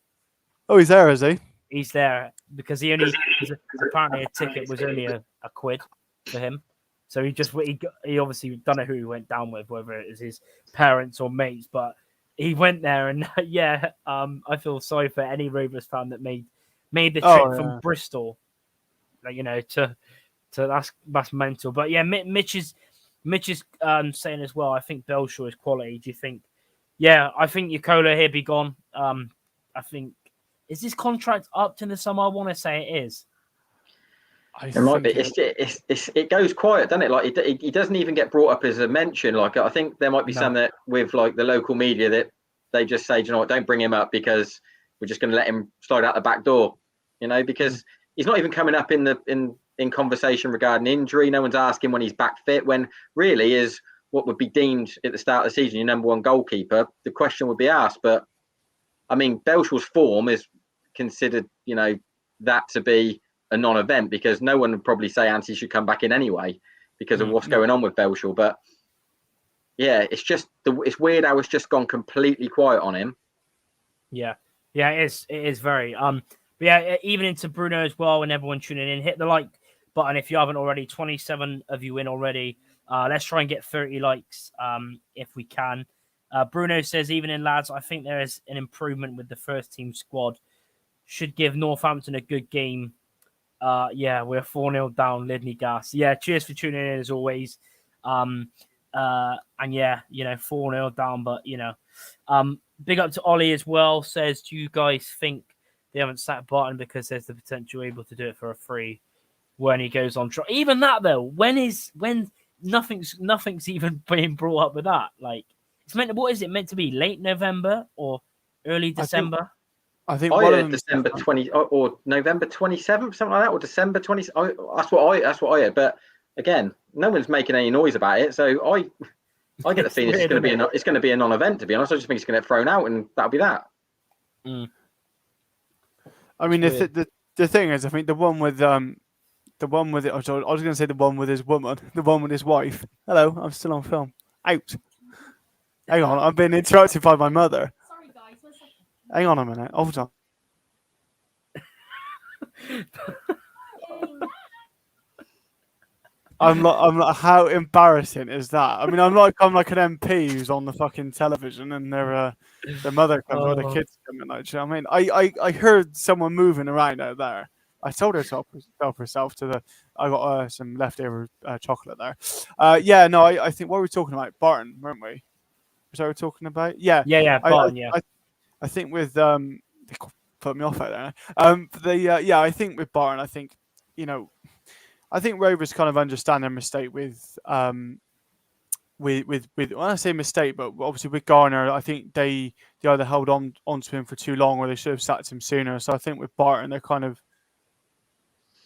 Oh, he's there, is he? He's there because apparently a ticket was only a £1 for him. So he obviously don't know who he went down with, whether it was his parents or mates, but he went there, and I feel sorry for any Rovers fan that made the trip from Bristol, to that's mental. But yeah, Mitch is saying as well. I think Belshaw is quality. Do you think? Yeah, I think Yokola here be gone. I think is his contract up to the summer? I want to say it is. It might be. It goes quiet, doesn't it? Like he doesn't even get brought up as a mention. Like I think there might be some that with like the local media that they just say, you know what, don't bring him up because we're just going to let him slide out the back door. Because he's not even coming up in conversation regarding injury. No one's asking when he's back fit. When really is what would be deemed at the start of the season your number one goalkeeper. The question would be asked, but I mean, Belshaw's form is considered, that to be a non-event because no one would probably say Anthony should come back in anyway because of what's going on with Belshaw. But yeah, it's weird how it's just gone completely quiet on him. Yeah, it is very. But yeah, even into Bruno as well, and everyone tuning in, hit the like button if you haven't already. 27 of you in already. Let's try and get 30 likes if we can. Bruno says, even in lads, I think there is an improvement with the first team squad. should give Northampton a good game. Yeah, we're 4-0 down, Lidney Gas. Yeah, cheers for tuning in as always. And yeah, 4-0 down, but big up to Ollie as well. Says, do you guys think they haven't sacked Barton because there's the potential able to do it for a free when he goes on trial? Even that though, when nothing's even being brought up with that. Like, it's meant to, what is it meant to be? Late November or early December? I think I one of heard them December 20 or November 27th, something like that, or December 20. That's what I heard. But again, no one's making any noise about it, so I get the feeling it's going to be a non-event. To be honest, I just think it's going to get thrown out, and that'll be that. I mean, the thing is, I think the one with I was going to say the one with his woman, the one with his wife. Hello, I'm still on film. Out. Hang on, I've been interrupted by my mother. Sorry, guys. 1 second. Hang on a minute. Hold on. I'm like, how embarrassing is that? I mean, I'm like an MP who's on the fucking television, and their mother comes or the kids come in. Like, I mean, I heard someone moving around out there. I told her to help herself to the. I got some leftover chocolate there. Yeah, no, I think what were we talking about? Barton, weren't we? Was that what we were talking about? Yeah, Barton, I think with they put me off out there. Yeah, I think with Barton, I think I think Rovers kind of understand their mistake with when I say mistake, but obviously with Garner, I think they either held onto him for too long or they should have sacked him sooner. So I think with Barton, they're kind of.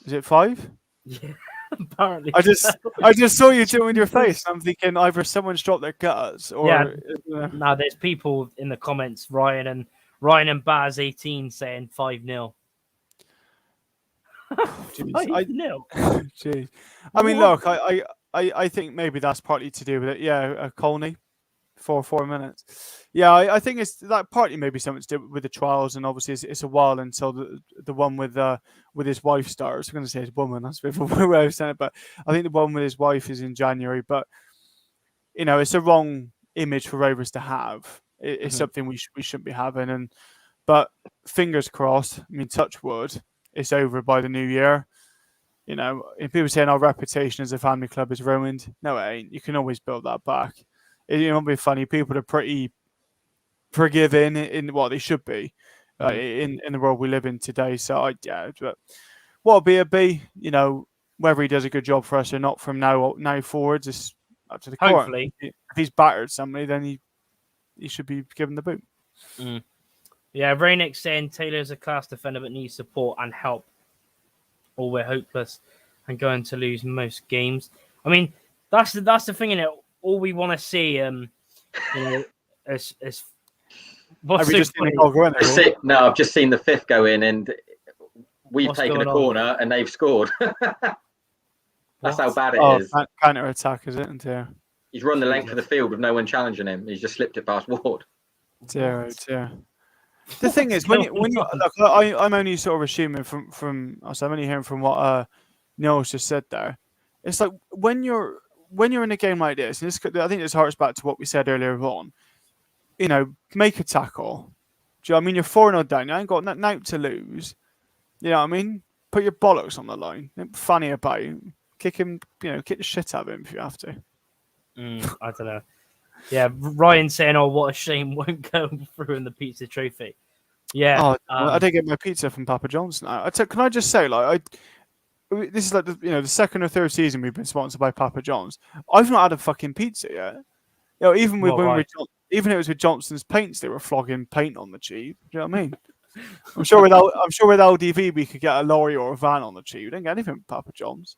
Is it 5? Yeah, apparently. I just saw you doing your face. I'm thinking either someone's dropped their guts or no. There's people in the comments, Ryan and Baz 18 saying 5-0. 5-0. Jeez. I mean, look, I think maybe that's partly to do with it. Yeah, Colney for 4 minutes. Yeah, I think it's that partly maybe something to do with the trials, and obviously it's a while until the one with his wife starts. I'm going to say his woman. That's a bit of a way of saying it, but I think the one with his wife is in January. But it's a wrong image for Rovers to have. It's something we shouldn't be having. But fingers crossed. I mean, touch wood. It's over by the new year. If people saying our reputation as a family club is ruined, no, it ain't. You can always build that back. It won't be funny. People are pretty forgiving in what they should be in the world we live in today. So but what'll be, whether he does a good job for us or not from now forwards is up to the court. Hopefully, if he's battered somebody, then he should be given the boot. Yeah, Rainick saying Taylor's a class defender but needs support and help, or we're hopeless and going to lose most games. I mean, that's the thing in it. All we want to see, is what's so funny? No, I've just seen the fifth go in, and we've taken a corner and they've scored. That's how bad it is. Counter attack, is it? He's run the length of the field with no one challenging him. He's just slipped it past Ward. Dear. The thing is, when you look, I'm only sort of assuming from I'm only hearing from what Neil's just said there. It's like when you're in a game like this, and I think this harks back to what we said earlier on. Make a tackle. Do you know what I mean? You're 4-0 down. You ain't got nothing to lose. You know what I mean? Put your bollocks on the line. Don't be funny about it. Kick him. Kick the shit out of him if you have to. I don't know. Yeah, Ryan saying, "Oh, what a shame, won't go through in the pizza trophy." Yeah, I did get my pizza from Papa John's now. Can I just say, this is like the second or third season we've been sponsored by Papa John's. I've not had a fucking pizza yet. Even it was with Johnson's Paints, they were flogging paint on the cheap. Do you know what I mean? I'm sure with LDV we could get a lorry or a van on the cheap. We didn't get anything with Papa John's.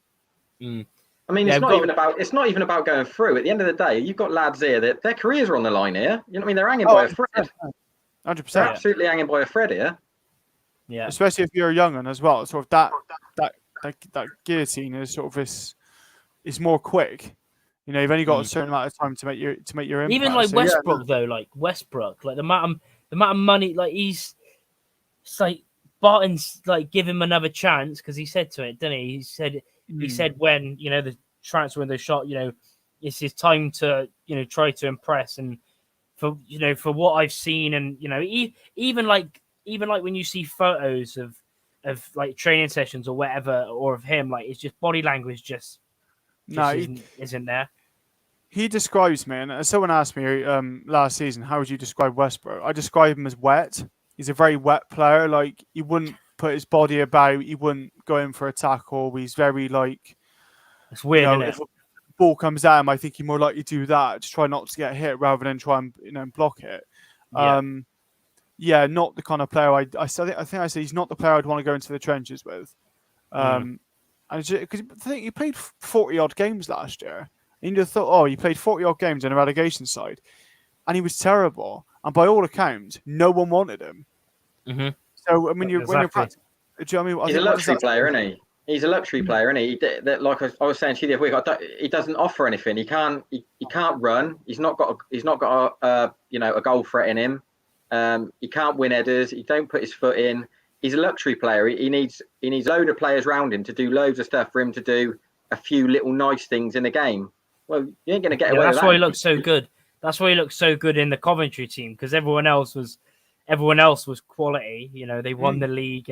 I mean, it's not even about going through. At the end of the day, you've got lads here that their careers are on the line here. You know what I mean? They're hanging by a thread. 100%. They're absolutely hanging by a thread here. Yeah. Especially if you're a young one as well. Sort of that guillotine is sort of it's more quick. You've only got a certain amount of time to make your impact. Even like Westbrook though, like the amount of money, like it's like Barton's like give him another chance because he said to it, didn't he? He said when the transfer window shot, it's his time to try to impress, and for what I've seen, and even like even like when you see photos of like training sessions or whatever, or of him, like it's just body language just No, isn't there. he describes me, and someone asked me last season, how would you describe Westbrook? I describe him as wet. He's a very wet player. Like, he wouldn't put his body about. He wouldn't go in for a tackle. He's very like, It's weird, isn't if it? a ball comes at him, I think he's more likely to do that, to try not to get hit rather than try and block it. Yeah. Yeah, not the kind of player I think I said he's not the player I'd want to go into the trenches with. And because I think he played 40 odd games last year. And you'd have thought, oh, he played 40 odd games in a relegation side, and he was terrible. And by all accounts, no one wanted him. Mm-hmm. So I mean, when you're practicing, do you know what I mean? He's a luxury player, isn't he? He's a luxury player, isn't he? Like I was saying to you the other week, he doesn't offer anything. He can't run. He's not got a goal threat in him. He can't win headers. He don't put his foot in. He's a luxury player. He needs a load of players around him to do loads of stuff for him to do a few little nice things in the game. Well, you ain't going to get away with that. That's why he looks so good. That's why he looks so good in the Coventry team, because everyone else was quality. You know, they won the league,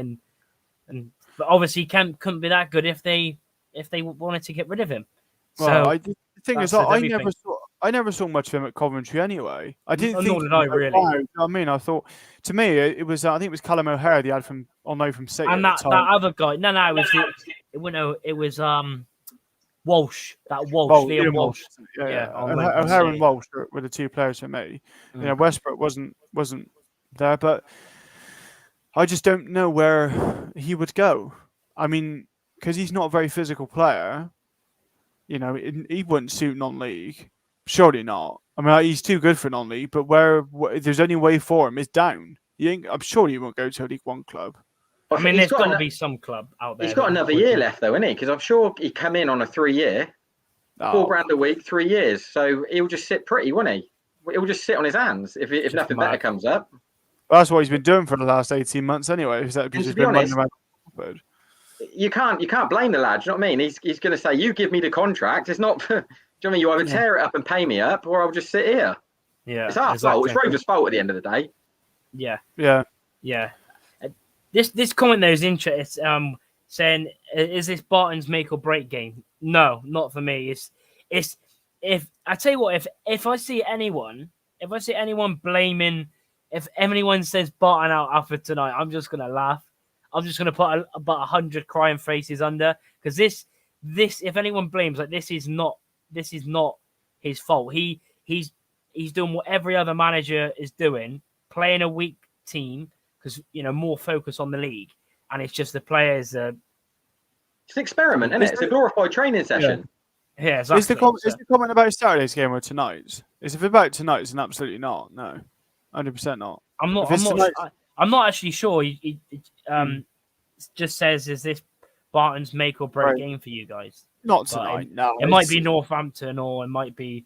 but obviously couldn't be that good if they wanted to get rid of him. Well, So the thing is, I never saw much of him at Coventry anyway. I didn't think. Nor did I really. You know what I mean, I thought, to me, it was. I think it was Callum O'Hare they had from City. And at that the time. other guy, it was Walsh. That Walsh, Liam Walsh. Yeah. on O'Hare and Walsh were the two players for me. You know, Westbrook wasn't there, but I just don't know where he would go. I mean, because he's not a very physical player. You know, he wouldn't suit non-league. Surely not. I mean, he's too good for non-league. But if there's any way for him, is down. I'm sure he won't go to a League One club. I mean, there's got to be some club out there. He's got another year left, though, isn't he? Because I'm sure he'd come in on a 3-year, $4,000 a week, 3 years. So he'll just sit pretty, won't he? He'll just sit on his hands if nothing better comes up. Well, that's what he's been doing for the last 18 months, anyway. To be honest, you can't blame the lad. Do you know what I mean? He's going to say, "You give me the contract." It's not. Do you know what I mean? You either tear it up and pay me up, or I'll just sit here. Yeah, it's our fault. It's Rovers' fault at the end of the day. Yeah. This comment there is interesting. Saying, "Is this Barton's make or break game?" No, not for me. It's if I tell you what, if I see anyone blaming, if anyone says Barton out after tonight, I'm just gonna laugh. I'm just gonna put about 100 crying faces under, because this if anyone blames, like, this is not his fault. He's doing what every other manager is doing, playing a weak team because more focus on the league, and it's just the players. It's an experiment, isn't it? It's a glorified training session. Yeah, exactly. Is the comment about Saturday's game or tonight's? Is it about tonight's? And absolutely not. No, 100% not. I'm not actually sure. He just says, "Is this Barton's make or break game for you guys?" Not tonight. No, it might be Northampton, or it might be.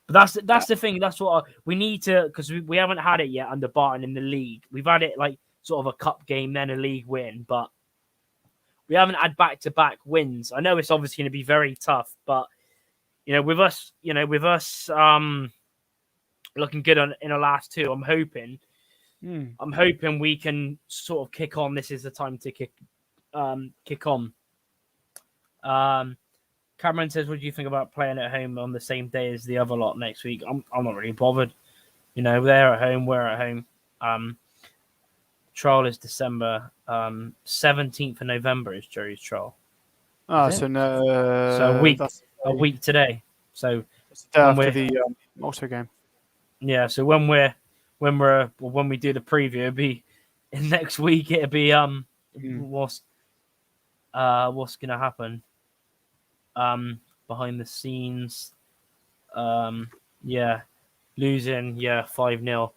But that's the thing. That's what we need to, because we haven't had it yet under Barton in the league. We've had it like sort of a cup game, then a league win, but we haven't had back-to-back wins. I know it's obviously going to be very tough, but with us looking good in the last two, I'm hoping we can sort of kick on. This is the time to kick on. Cameron says, "What do you think about playing at home on the same day as the other lot next week?" I'm not really bothered. They're at home, we're at home. Trial is December 17th of November is Jerry's trial. So a week today. So after the Malta game. Yeah. So when we do the preview, it'll be next week. It'll be what's gonna happen behind the scenes. Losing 5-0.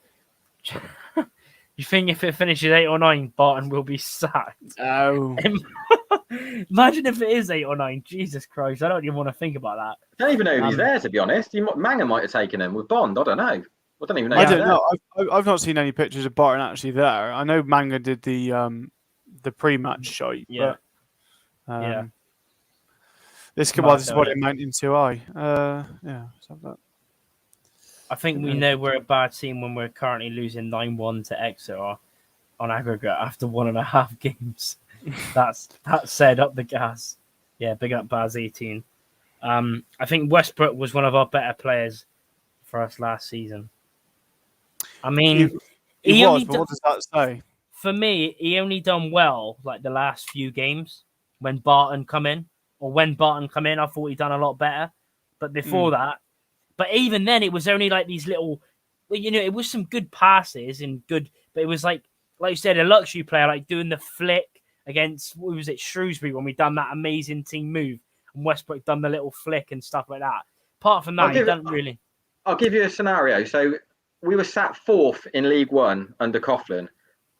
You think if it finishes 8 or 9, Barton will be sacked? Oh. Imagine if it is 8 or 9. Jesus Christ. I don't even want to think about that. I don't even know if he's there, to be honest. Manga might have taken him with Bond. I don't know. I don't even know. I don't know. I've not seen any pictures of Barton actually there. I know Manga did the pre-match shot. Yeah. But, this is what it amounted to. Let's have that. I think we know we're a bad team when we're currently losing 9-1 to Exeter. on aggregate after 1.5 games. That said, up the gas. Yeah, big up Baz 18. I think Westbrook was one of our better players for us last season. I mean, He he was, only but what does that say? for me, he only done well like the last few games when Barton come in. I thought he done a lot better. But before that, but even then, it was only like these little, it was some good passes and good, but it was like you said, a luxury player, like doing the flick against, what was it, Shrewsbury, when we done that amazing team move and Westbrook done the little flick and stuff like that. Apart from that, he doesn't really. I'll give you a scenario. So we were sat 4th in League One under Coughlin.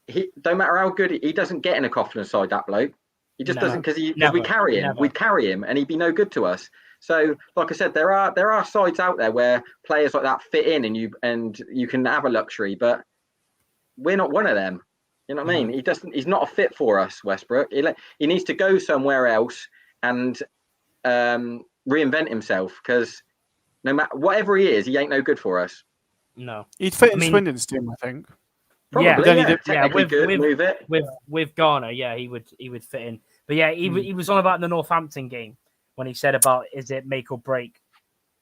He don't matter how good he doesn't get in a Coughlin side, that bloke. He just doesn't, because we carry him. We'd carry him and he'd be no good to us. So, like I said, there are sides out there where players like that fit in and you can have a luxury, but we're not one of them. You know what I mean? He's not a fit for us, Westbrook. He needs to go somewhere else and reinvent himself, because no matter whatever he is, he ain't no good for us. No. He'd fit in Swindon's team, I think. Probably, technically good, move it. With Garner, yeah, he would fit in. But yeah, he was on about the Northampton game when he said about, is it make or break?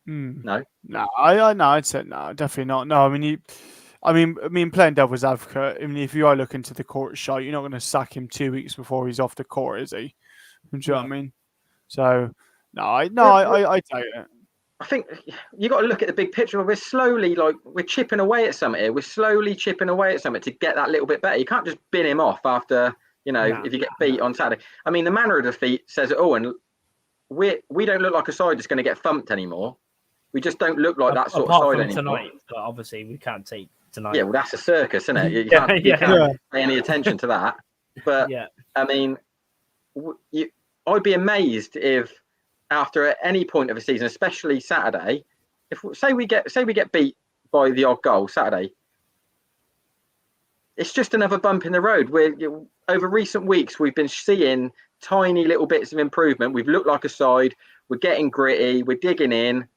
No, I'd say no, definitely not. No, I mean, playing devil's advocate. I mean, if you are looking to the court shot, you're not going to sack him 2 weeks before he's off the court, is he? Do you know what I mean? So I take it. I think you got to look at the big picture. We're slowly, we're chipping away at something here. We're slowly chipping away at something to get that little bit better. You can't just bin him off after, if you get beat on Saturday. I mean, the manner of defeat says it all, and we don't look like a side that's going to get thumped anymore. We just don't look like that sort of side anymore. Tonight, but obviously we can't take tonight. Yeah, well, that's a circus, isn't it? You can't pay any attention to that. But I mean, I'd be amazed if, after at any point of a season, especially Saturday, if say we get beat by the odd goal Saturday, it's just another bump in the road. Over recent weeks, we've been seeing tiny little bits of improvement. We've looked like a side. We're getting gritty. We're digging in.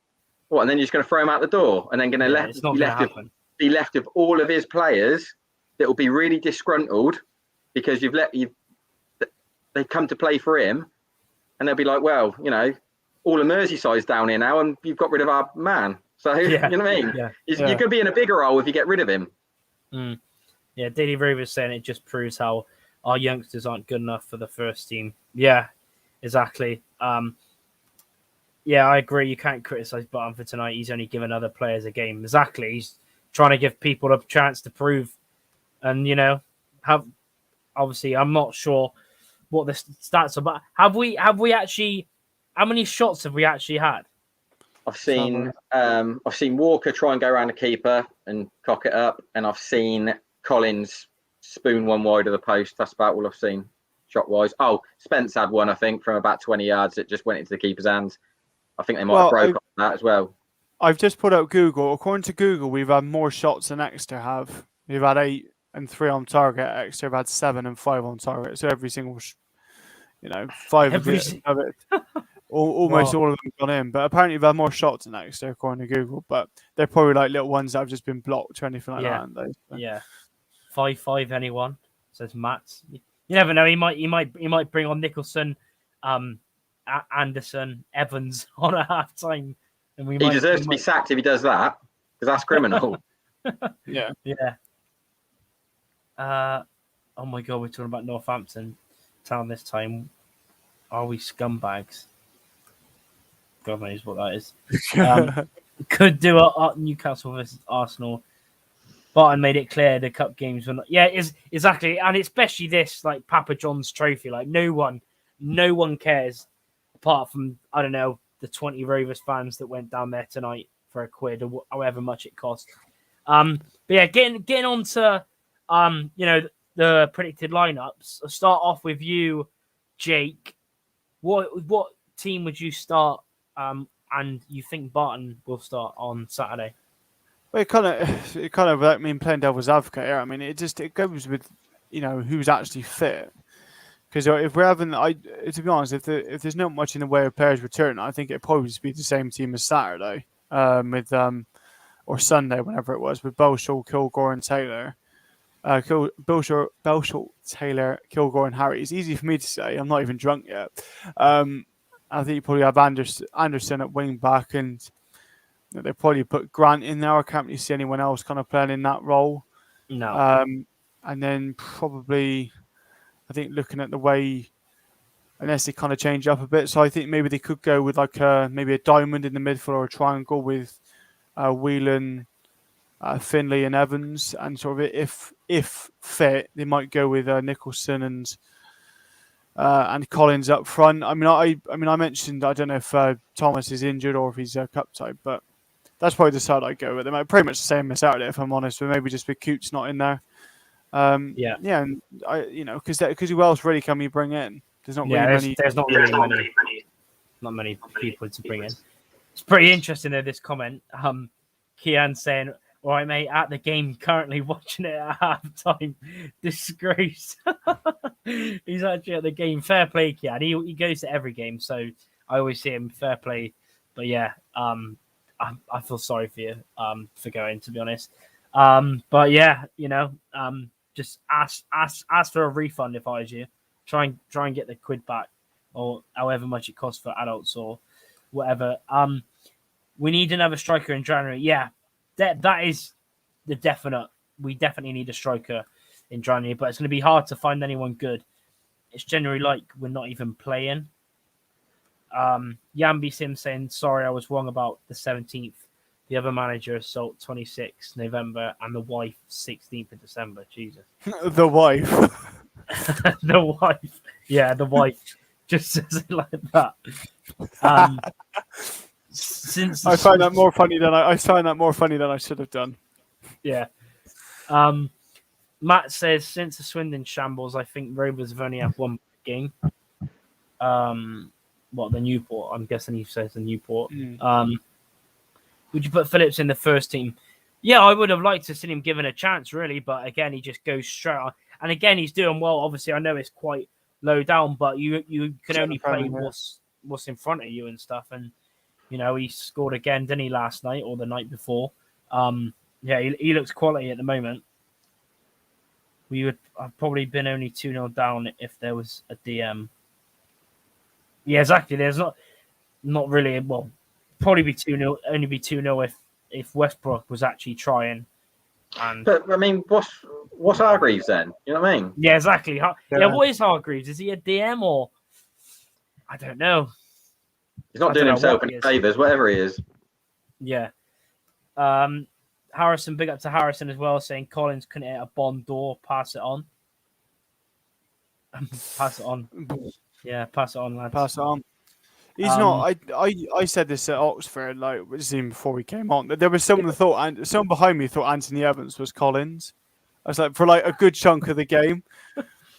And then you're just going to throw him out the door, and then going to be left with all of his players that will be really disgruntled because they've come to play for him. And they'll be like, well, all of Merseyside's down here now, and you've got rid of our man. So, you know what I mean? Yeah. You're going to be in a bigger hole if you get rid of him. Yeah, Daily Rovers saying it just proves how our youngsters aren't good enough for the first team. Yeah, exactly. Yeah, I agree. You can't criticise Barton for tonight. He's only given other players a game. Exactly. He's trying to give people a chance to prove. And, obviously, I'm not sure what the stats are, but have we actually, how many shots have we actually had? I've seen Walker try and go around the keeper and cock it up, and I've seen Collins spoon one wide of the post. That's about all I've seen shot wise. Oh, Spence had one, I think, from about 20 yards that just went into the keeper's hands. I think they might have broke on that as well. I've just put out Google. According to Google, we've had more shots than Exeter have. We've had 8 and 3 on target. Exeter have had 7 and 5 on target. So every single 5 of it. Almost all of them gone in, but apparently they've had more shots than Exeter, according to Google. But they're probably like little ones that have just been blocked or anything like that. Yeah, 5-5 anyone, says Matt. You never know. He might bring on Nicholson, Anderson, Evans on a half time, and he deserves to be sacked if he does that, because that's criminal. Yeah. Oh my God, we're talking about Northampton Town this time. Are we scumbags? God knows what that is. Could do a Newcastle versus Arsenal. Barton made it clear the cup games were not. Yeah, exactly, and especially this like Papa John's trophy. Like no one cares apart from the 20 Rovers fans that went down there tonight for £1 or however much it cost. But yeah, getting on to the predicted lineups. I'll start off with you, Jake. What team would you start? And you think Barton will start on Saturday? Well, it kind of without me playing devil's advocate here. I mean, it goes with who's actually fit. Because if we're having, to be honest, if there's not much in the way of players returning, I think it'd probably just be the same team as Saturday, or Sunday, whenever it was, with Bolshaw, Kilgore, and Taylor. Belshall, Taylor, Kilgore, and Harry. It's easy for me to say. I'm not even drunk yet. I think you probably have Anderson at wing back, and they probably put Grant in there. I can't really see anyone else kind of playing in that role. No. And then probably, I think looking at the way, unless they kind of change up a bit, so I think maybe they could go with like maybe a diamond in the midfield or a triangle with Whelan, Finlay, and Evans, and sort of if fit, they might go with Nicholson and Collins up front. I mentioned, I don't know if Thomas is injured or if he's cup type, but that's probably the side I go with. They might pretty much the same as Saturday, if I'm honest, but maybe just with Coots not in there. And because who else really can we bring in? There's not really many. There's not really many people to bring in. It's pretty interesting though, this comment. Kian saying, "All right, mate, at the game, currently watching it at halftime. Disgrace." He's actually at the game. Fair play, Kian. He goes to every game, so I always see him. Fair play. But yeah, I feel sorry for you for going, to be honest. But yeah, just ask for a refund if I was you. Try and get the quid back, or however much it costs for adults or whatever. We need another striker in January. Yeah, that is the definite. We definitely need a striker in January, but it's going to be hard to find anyone good. It's generally like we're not even playing. Yambi Sim saying, "Sorry, I was wrong about the 17th. The other manager assault 26th November and the wife 16th of December." Jesus. The wife. The wife. Yeah, the wife. Just says it like that. I find that more funny than I should have done. Yeah. Matt says, since the Swindon shambles, I think Rovers have only had one game. The Newport? I'm guessing he says the Newport. Would you put Phillips in the first team? Yeah, I would have liked to see him given a chance, really. But again, he just goes straight on. And again, he's doing well. Obviously, I know it's quite low down, but you can only play what's in front of you and stuff. And, he scored again, didn't he, last night or the night before? He looks quality at the moment. We would have probably been only 2-0 down if there was a DM. Yeah, exactly. There's not really. Well, probably be 2-0. Only be 2-0 if Westbrook was actually trying. But I mean, what's Hargreaves then? You know what I mean? Yeah, exactly. What is Hargreaves? Is he a DM or I don't know. He's not doing himself any favours, whatever he is. Yeah. Harrison, big up to Harrison as well, saying Collins couldn't hit a Bond door. Pass it on. Pass it on. Yeah, pass it on, lads. Pass it on. He's not. I said this at Oxford, this is even before we came on. There was someone someone behind me thought Anthony Evans was Collins. I was like, for a good chunk of the game.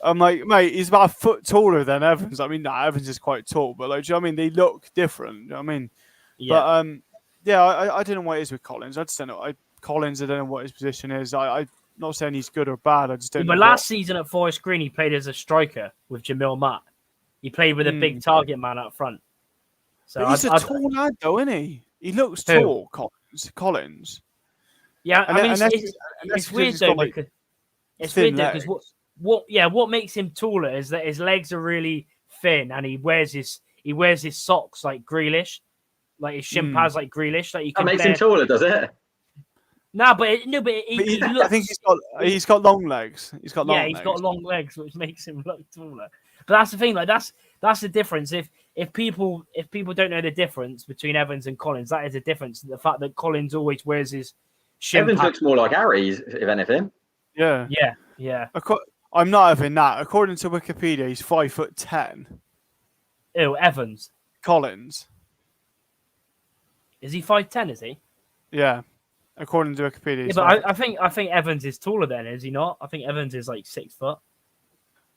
I'm like, mate, he's about a foot taller than Evans. I mean, Evans is quite tall, but do you know what I mean? They look different. You know what I mean? Yeah. But I don't know what it is with Collins. I just don't know. Collins, I don't know what his position is. I'm not saying he's good or bad. I just don't know. But last season at Forest Green, he played as a striker with Jamil Matt. He played with a big target man up front. So he's a tall lad, though, isn't he? He looks tall, Collins. Yeah, it's weird though because what makes him taller is that his legs are really thin and he wears his socks like Grealish, like his shin pads like Grealish. Like that makes him taller, does it? No, but he looks. I think he's got long legs. He's got long legs, which makes him look taller. But that's the thing, that's the difference. If people don't know the difference between Evans and Collins, that is the difference. The fact that Collins always wears his shin Evans pad. looks more like Harry's, if anything. Yeah. I'm not having that. According to Wikipedia, he's 5'10". Ew, Evans. Collins. Is he 5'10", is he? Yeah. According to Wikipedia. Yeah, but I think Evans is taller then, is he not? I think Evans is like 6 foot.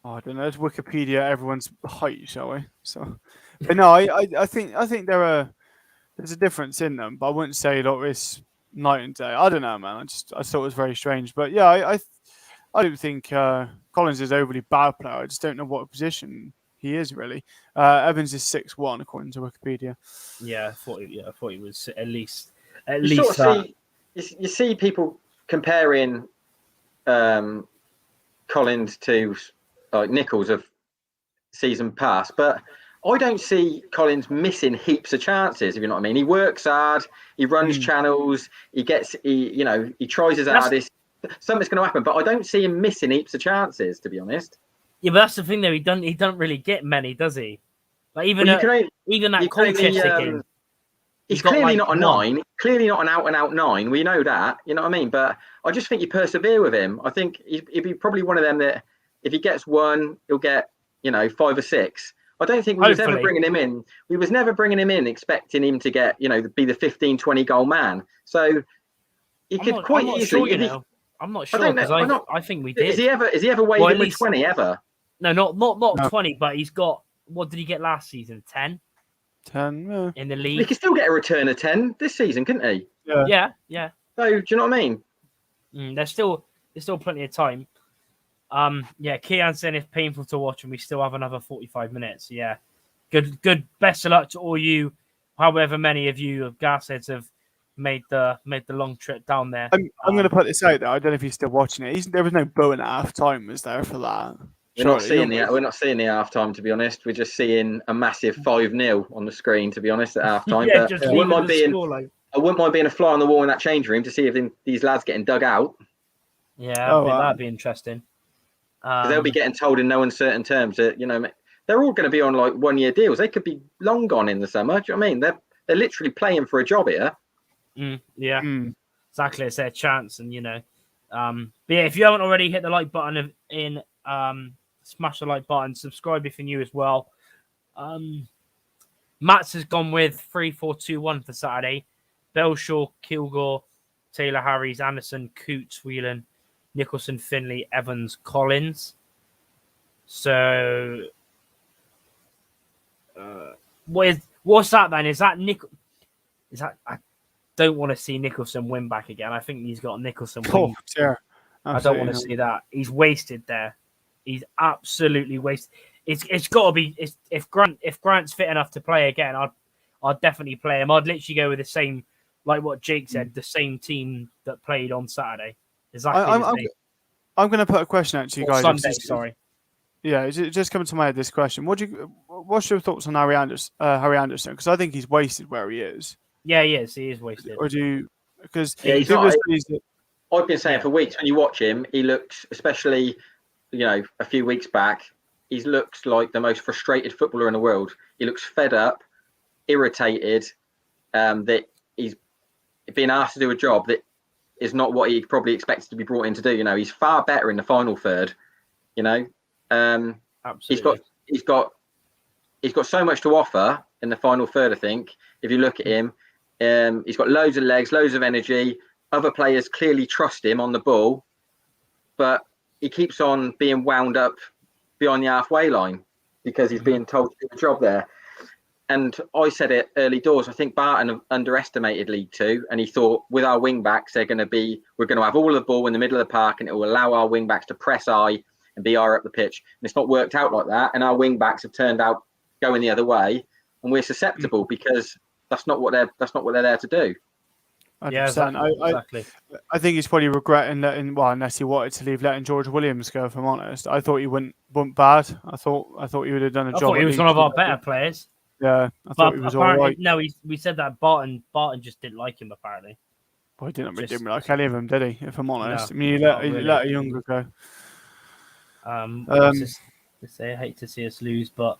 Oh, I don't know. It's Wikipedia, everyone's height, shall we? So, but no, I think there's a difference in them, but I wouldn't say it's night and day. I don't know, man. I thought it was very strange, but yeah, I don't think Collins is overly bad player. I just don't know what position he is really. Evans is 6'1" according to Wikipedia. Yeah, I thought he was at least. You see people comparing Collins to Nichols of season past, but I don't see Collins missing heaps of chances. If you know what I mean, he works hard, he runs channels, he tries his hardest. Something's going to happen, but I don't see him missing heaps of chances. To be honest. Yeah, but that's the thing though. He doesn't really get many, does he? Like even that Colchester game. He's clearly not a 9. Clearly not an out-and-out 9. We know that. You know what I mean? But I just think you persevere with him. I think he'd be probably one of them that if he gets 1, he'll get 5 or 6. I don't think we was ever bringing him in. We was never bringing him in expecting him to get be the 15, 20 goal man. So he could quite easily. I'm not sure because I think we did. Is he ever weighed in with 20 ever? No, not 20. But he's got. What did he get last season? 10. 10 in the league. He could still get a return of 10 this season, couldn't he? Yeah. So do you know what I mean? There's still plenty of time. Kean saying it's painful to watch, and we still have another 45 minutes. Yeah, good. Best of luck to all you, however many of you of Gasheads have made the long trip down there. I'm going to put this out there. I don't know if he's still watching it. There was no booing at half time, was there, for that? We're not seeing the half time, to be honest. We're just seeing a massive 5-0 on the screen, to be honest, at half time. I wouldn't mind being a fly on the wall in that change room to see if these lads getting dug out. Yeah, that'd be interesting. They'll be getting told in no uncertain terms that they're all going to be on like 1-year deals. They could be long gone in the summer. Do you know what I mean? They're literally playing for a job here. Exactly. It's their chance, and but yeah, if you haven't already, hit the like button smash the like button, subscribe if you're new as well. Mats has gone with 3-4-2-1 for Saturday. Belshaw, Kilgore, Taylor Harries, Anderson, Coots, Whelan, Nicholson, Finley, Evans, Collins. So what's that then? Is that I don't want to see Nicholson win back again. I think he's got Nicholson win. I don't want to see that. He's wasted there. He's absolutely wasted. It's got to be. If Grant's fit enough to play again, I'd definitely play him. I'd literally go with the same, like what Jake said, the same team that played on Saturday. Exactly. I'm going to put a question out to you guys. Sunday, sorry. Yeah, it's just coming to my head, this question. What's your thoughts on Harry Anderson? Because I think he's wasted where he is. Yeah, he is. He is wasted. Or do you? Because he's not. I've been saying for weeks, when you watch him, he looks, especially a few weeks back, he looks like the most frustrated footballer in the world. He looks fed up, irritated, that he's being asked to do a job that is not what he probably expected to be brought in to do. He's far better in the final third. Absolutely. He's got so much to offer in the final third. I think if you look at him, he's got loads of legs, loads of energy. Other players clearly trust him on the ball, but he keeps on being wound up behind the halfway line because he's being told to do the job there. And I said it early doors. I think Barton underestimated League Two, and he thought with our wing backs, we're going to have all the ball in the middle of the park, and it will allow our wing backs to press high and be higher up the pitch. And it's not worked out like that. And our wing backs have turned out going the other way, and we're susceptible because that's not what they're there to do. 100%. Yeah, exactly. I think he's probably regretting unless he wanted to leave, letting George Williams go. If I'm honest, I thought he wouldn't bad. I thought he would have done a job. I thought he was one of our better players. Yeah, I thought he was all right. No, we said that Barton just didn't like him apparently. Well, he didn't really like any of them, did he? If I'm honest, No, I mean, he let a younger go. I hate to see us lose, but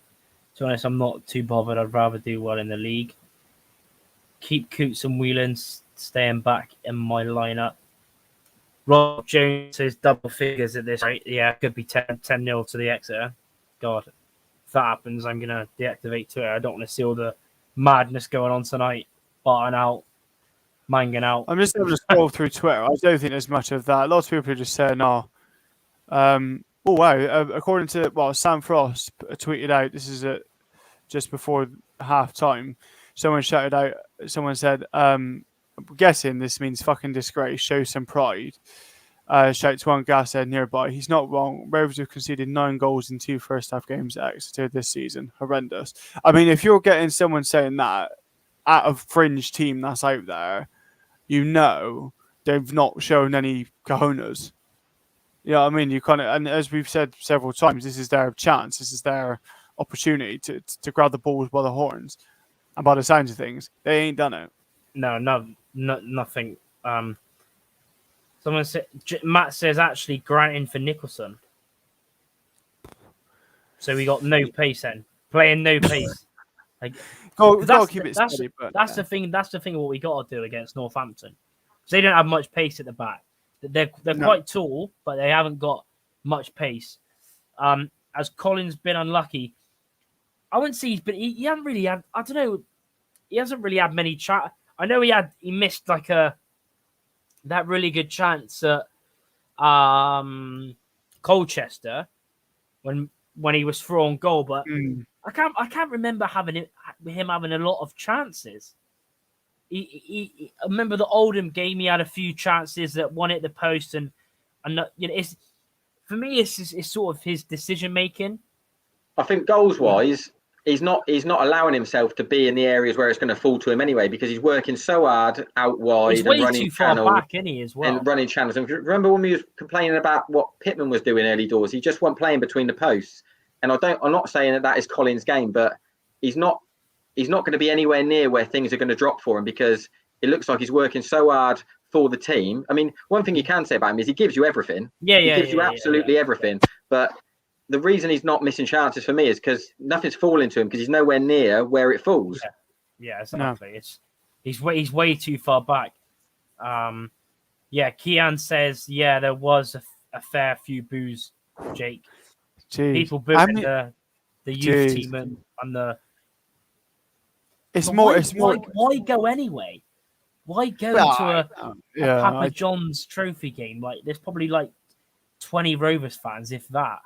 to be honest, I'm not too bothered. I'd rather do well in the league. Keep Coots and Whelan staying back in my lineup. Rob Jones says double figures at this rate. Yeah, it could be 10-0 to the Exeter. God, if that happens, I'm going to deactivate Twitter. I don't want to see all the madness going on tonight. Barton out, Mangan out. I'm just able to scroll through Twitter. I don't think there's much of that. Lots of people are just saying, according to Sam Frost tweeted out, this is just before half time. Someone shouted out, someone said, I'm guessing this means fucking disgrace, show some pride. Shout to one Gashead nearby. He's not wrong. Rovers have conceded 9 goals in 2 first half games at Exeter this season. Horrendous. I mean, if you're getting someone saying that at a fringe team that's out there, they've not shown any cojones. Yeah, I mean, you kind of, and as we've said several times, this is their chance. This is their opportunity to grab the balls by the horns. And by the sounds of things, they ain't done it. No, nothing. Someone said Matt says actually granting for Nicholson. So we got no pace then, playing no pace. Like, Gotta keep it steady. But that's the thing. That's the thing. Of what we got to do against Northampton, because they don't have much pace at the back. They're quite tall, but they haven't got much pace. As Collins been unlucky, I wouldn't say he hasn't really had. I don't know. He hasn't really had many chat. I know he missed like that really good chance at Colchester when he was thrown goal, but I can't remember him having a lot of chances. I remember the Oldham game. He had a few chances that won at the post, and it's for me. It's sort of his decision making. I think goals wise, he's not allowing himself to be in the areas where it's going to fall to him anyway, because he's working so hard out wide. He's way and running too far back, isn't he, as well? And running channels. And remember when we was complaining about what Pittman was doing early doors? He just wasn't playing between the posts. And I'm not saying that is Collins' game, but he's not going to be anywhere near where things are going to drop for him, because it looks like he's working so hard for the team. I mean, one thing you can say about him is he gives you everything. He gives you absolutely everything. But the reason he's not missing chances for me is because nothing's falling to him, because he's nowhere near where it falls. Yeah, exactly. No. He's way too far back. Kian says, there was a fair few boos, Jake. Jeez. People booing the youth team and the. Why go anyway? Why go to a Papa John's trophy game? Like, there's probably like 20 Rovers fans, if that.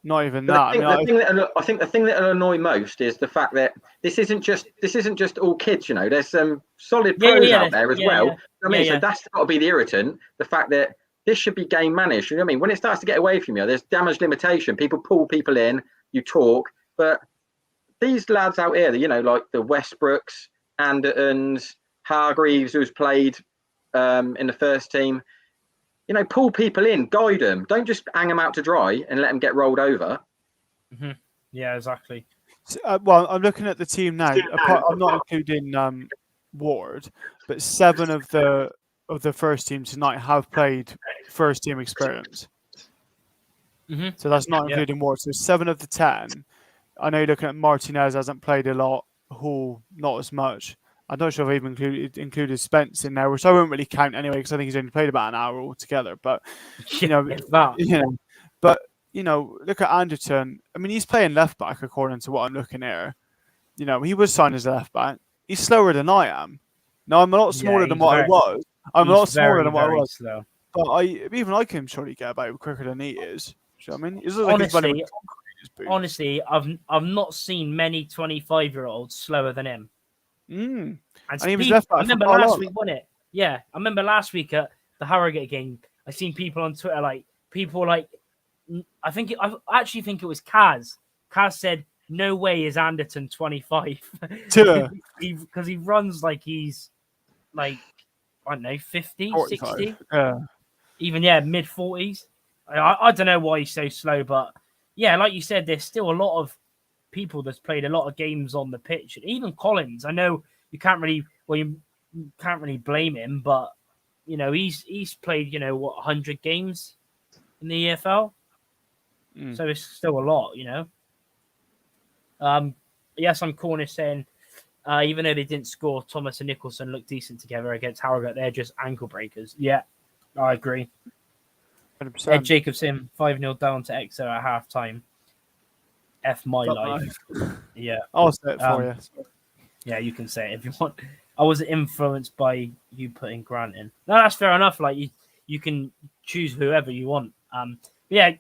Not even that. I think the thing that'll annoy most is the fact that this isn't just all kids. You know, there's some solid pros out there as well. So that's got to be the irritant. The fact that this should be game managed. You know what I mean? When it starts to get away from you, there's damage limitation. People pull people in. You talk, but these lads out here, like the Westbrooks, Andertons, Hargreaves, who's played in the first team. Pull people in, guide them. Don't just hang them out to dry and let them get rolled over. Mm-hmm. Yeah, exactly. Well, I'm looking at the team now. I'm not including Ward, but 7 of the first team tonight have played first team experience. Mm-hmm. So that's not including Ward. So 7 of the 10. I know you're looking at Martinez, hasn't played a lot. Hall, not as much. I'm not sure if I've even included Spence in there, which I won't really count anyway, because I think he's only played about an hour altogether. But look at Anderton. I mean, he's playing left back according to what I'm looking here. He was signed as a left back. He's slower than I am. Now I'm a lot smaller than what I was. I'm a lot smaller than what I was. Slow. But even I can surely get about quicker than he is. Do you know what I mean? It's honestly, I've not seen many 25-year-olds slower than him. And he was left back. I remember last week, wasn't it? Yeah, I remember last week at the Harrogate game. I seen people on Twitter I actually think it was Kaz. Kaz said, "No way is Anderton 25," because he runs like he's like, I don't know, 50, 45. 60, even mid 40s. I don't know why he's so slow, but like you said, there's still a lot of people that's played a lot of games on the pitch. Even Collins, I know you can't really blame him, but he's played 100 games in the EFL, so it's still a lot. Yes, I'm Cornish saying even though they didn't score, Thomas and Nicholson look decent together against Harrogate. They're just ankle breakers. Yeah, I agree. 100%. Ed Jacobson 5-0 down to Exeter at half time. F my life. Yeah. I'll say it for you. Yeah, you can say it if you want. I was influenced by you putting Grant in. No, that's fair enough. Like you can choose whoever you want.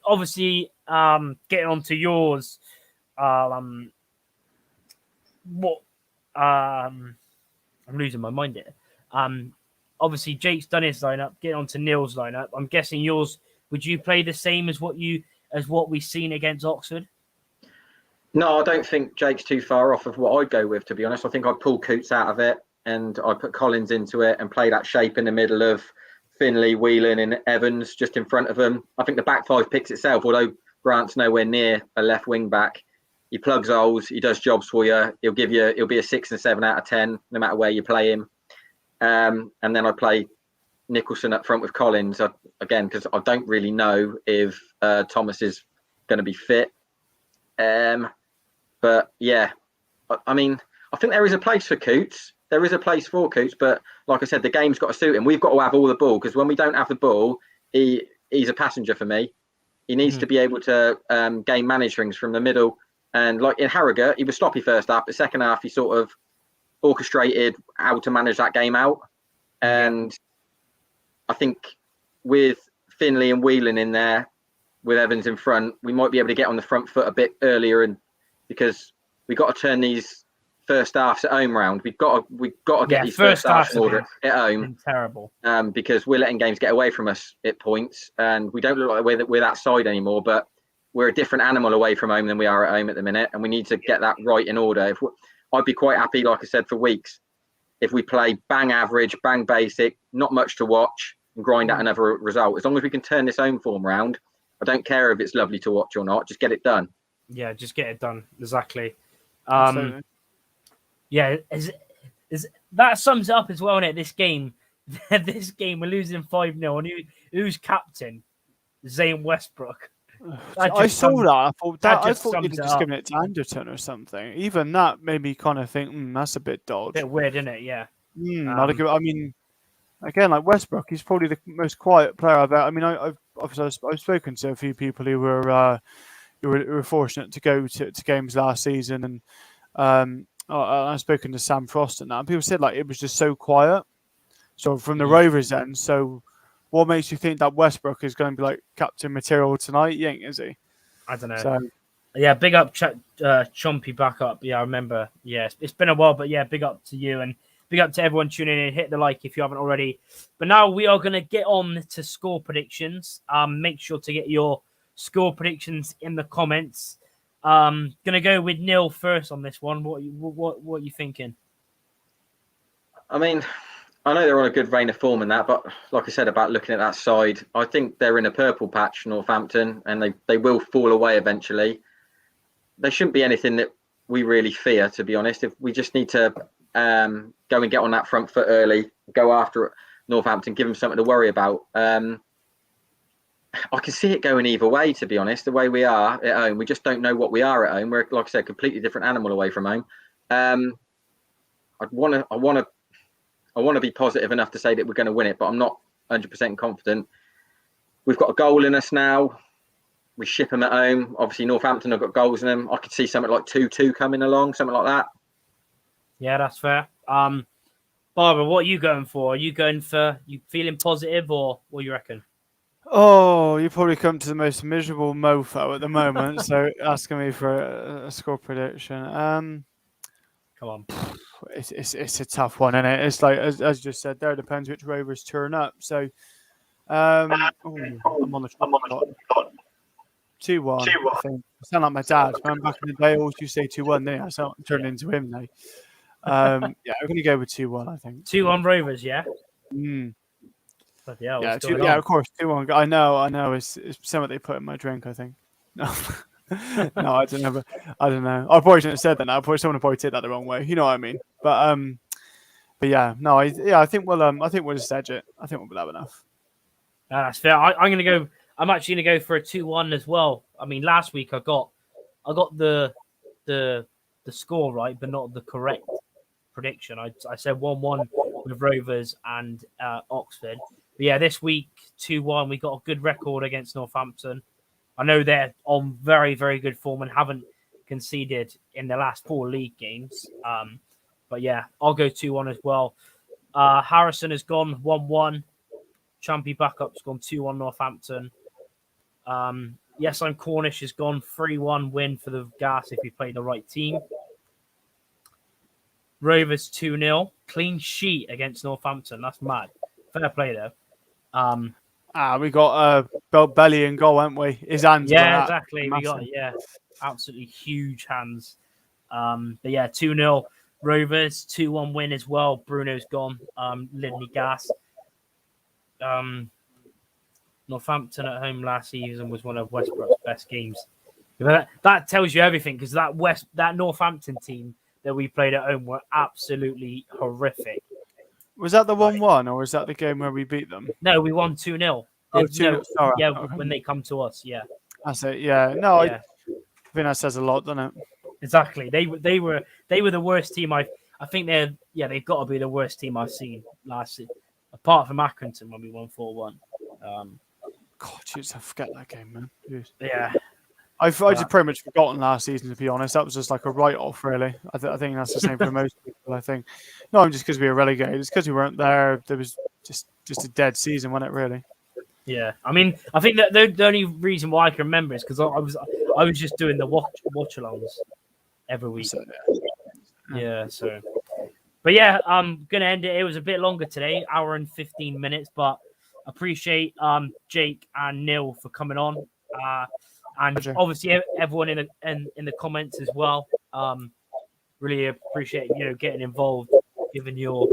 Obviously, getting on to yours. I'm losing my mind here. Obviously Jake's done his lineup. Getting on to Neil's lineup. I'm guessing yours. Would you play the same as what we've seen against Oxford? No, I don't think Jake's too far off of what I'd go with, to be honest. I think I'd pull Coots out of it and I'd put Collins into it and play that shape in the middle of Finley, Whelan, and Evans just in front of them. I think the back five picks itself, although Grant's nowhere near a left wing back. He plugs holes, he does jobs for you. He'll be a 6 and 7 out of 10, no matter where you play him. And then I play Nicholson up front with Collins again, because I don't really know if Thomas is going to be fit. But yeah, I mean, I think there is a place for Coots. There is a place for Coots, but like I said, the game's got to suit him. We've got to have all the ball, because when we don't have the ball, he's a passenger for me. He needs to be able to game manage things from the middle. And like in Harrogate, he was sloppy first half, but second half he sort of orchestrated how to manage that game out. And I think with Finley and Whelan in there, with Evans in front, we might be able to get on the front foot a bit earlier, and because we've got to turn these first halves at home round. We've got to get these first halves in order at home. Terrible. Because we're letting games get away from us at points, and we don't look like we're that side anymore. But we're a different animal away from home than we are at home at the minute, and we need to get that right in order. I'd be quite happy, like I said, for weeks, if we play bang average, bang basic, not much to watch, and grind out another result. As long as we can turn this home form round, I don't care if it's lovely to watch or not. Just get it done. Yeah, just get it done. Exactly. Yeah, is that sums it up as well, innit? This game, we're losing 5-0, and who's captain? Zane Westbrook. I saw that. I thought you'd just given it to Anderton or something. Even that made me kind of think, that's a bit dodgy. Bit weird, isn't it? Yeah. I mean, again, like Westbrook, he's probably the most quiet player I've ever. I mean, I've spoken to a few people who were fortunate to go to games last season, and I've spoken to Sam Frost and that. And people said like it was just so quiet. So from the Rovers end, so. What makes you think that Westbrook is going to be like captain material tonight? He ain't, is he? I don't know. So, yeah, big up, Chompy back up. Yeah, I remember. Yeah, it's been a while, but yeah, big up to you and big up to everyone tuning in. Hit the like if you haven't already. But now we are going to get on to score predictions. Make sure to get your score predictions in the comments. Going to go with Neil first on this one. What are you thinking? I mean, I know they're on a good vein of form in that, but like I said about looking at that side, I think they're in a purple patch, Northampton, and they will fall away eventually. There shouldn't be anything that we really fear, to be honest. If we just need to go and get on that front foot early, go after Northampton, give them something to worry about. I can see it going either way, to be honest. The way we are at home, we just don't know what we are at home. We're, like I said, a completely different animal away from home. I want to be positive enough to say that we're going to win it, but I'm not 100% confident. We've got a goal in us now. We ship them at home. Obviously, Northampton have got goals in them. I could see something like 2-2 coming along, something like that. Yeah, that's fair. Barbara, what are you going for? Are you feeling positive, or what do you reckon? Oh, you probably come to the most miserable mofo at the moment, so asking me for a score prediction. Come on. It's a tough one, isn't it? It's like as you just said there, it depends which Rovers turn up. So I'm on the 2-1. I think I sound like my dad. Man, back in the day, I always used to say 2-1. Then I sound turning into him now. Yeah, we're gonna go with 2-1. I think 2-1 Rovers. Yeah. Yeah, of course, 2-1. I know. It's something they put in my drink. I think. No. No, I don't know. I probably shouldn't have said that. Now, someone probably take that the wrong way. You know what I mean? But yeah, no, I think we'll just edge it. I think we'll have enough. That's fair. I'm actually gonna go for a 2-1 as well. I mean, last week I got the score right, but not the correct prediction. I said 1-1 with Rovers and Oxford. But yeah, this week 2-1. We got a good record against Northampton. I know they're on very, very good form and haven't conceded in the last 4 league games. But yeah, I'll go 2-1 as well. Harrison has gone 1-1. Champy backup's gone 2-1 Northampton. Yes, I'm Cornish has gone 3-1 win for the Gas if we play the right team. Rovers 2-0. Clean sheet against Northampton. That's mad. Fair play though. We got belly and goal, haven't we? His hands. Yeah, exactly. We got absolutely huge hands. But yeah, 2-0 Rovers, 2-1 win as well. Bruno's gone. Lindley Gas. Northampton at home last season was one of Westbrook's best games. That tells you everything because that Northampton team that we played at home were absolutely horrific. Was that the 1-1 or was that the game where we beat them? No, we won 2-0. Oh, 2-0. Sorry. Yeah, Okay. when they come to us, yeah. That's it. Yeah. No, Yeah. I think that says a lot, doesn't it? Exactly. They were the worst team I think they've got to be the worst team I've seen last season, apart from Accrington when we won 4-1. God, jeez, I forget that game, man. Jeez. Yeah. I'd pretty much forgotten last season, to be honest. That was just like a write-off, really. I think that's the same for most people, I think. Not just because we were relegated. It's because we weren't there. There was just a dead season, wasn't it, really? Yeah. I mean, I think that the only reason why I can remember is because I was just doing the watch-alongs every week. So, Yeah, so... But yeah, I'm going to end it. It was a bit longer today, hour and 15 minutes, but appreciate Jake and Neil for coming on. And Pleasure. obviously everyone in the comments as well. Really appreciate getting involved, giving your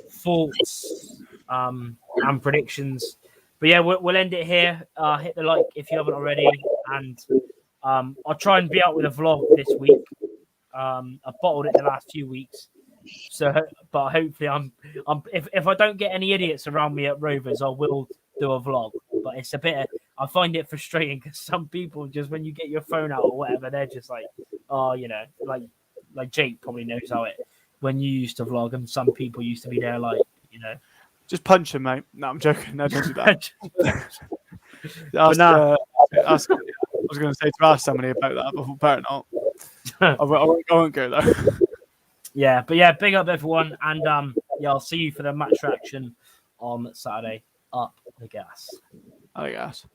thoughts and predictions. But yeah, we'll end it here. Hit the like if you haven't already, and I'll try and be out with a vlog this week. I've bottled it the last few weeks, so but hopefully if I don't get any idiots around me at Rovers, I will do a vlog. But it's a bit. I find it frustrating because some people just when you get your phone out or whatever, they're just like, oh, like Jake probably knows how it when you used to vlog, and some people used to be there like, just punch him, mate. No, I'm joking. No, don't do that. I was going to say to ask somebody about that, but better not. I won't go though. Yeah, but yeah, big up everyone, and yeah, I'll see you for the match reaction on Saturday. Up the gas. I guess.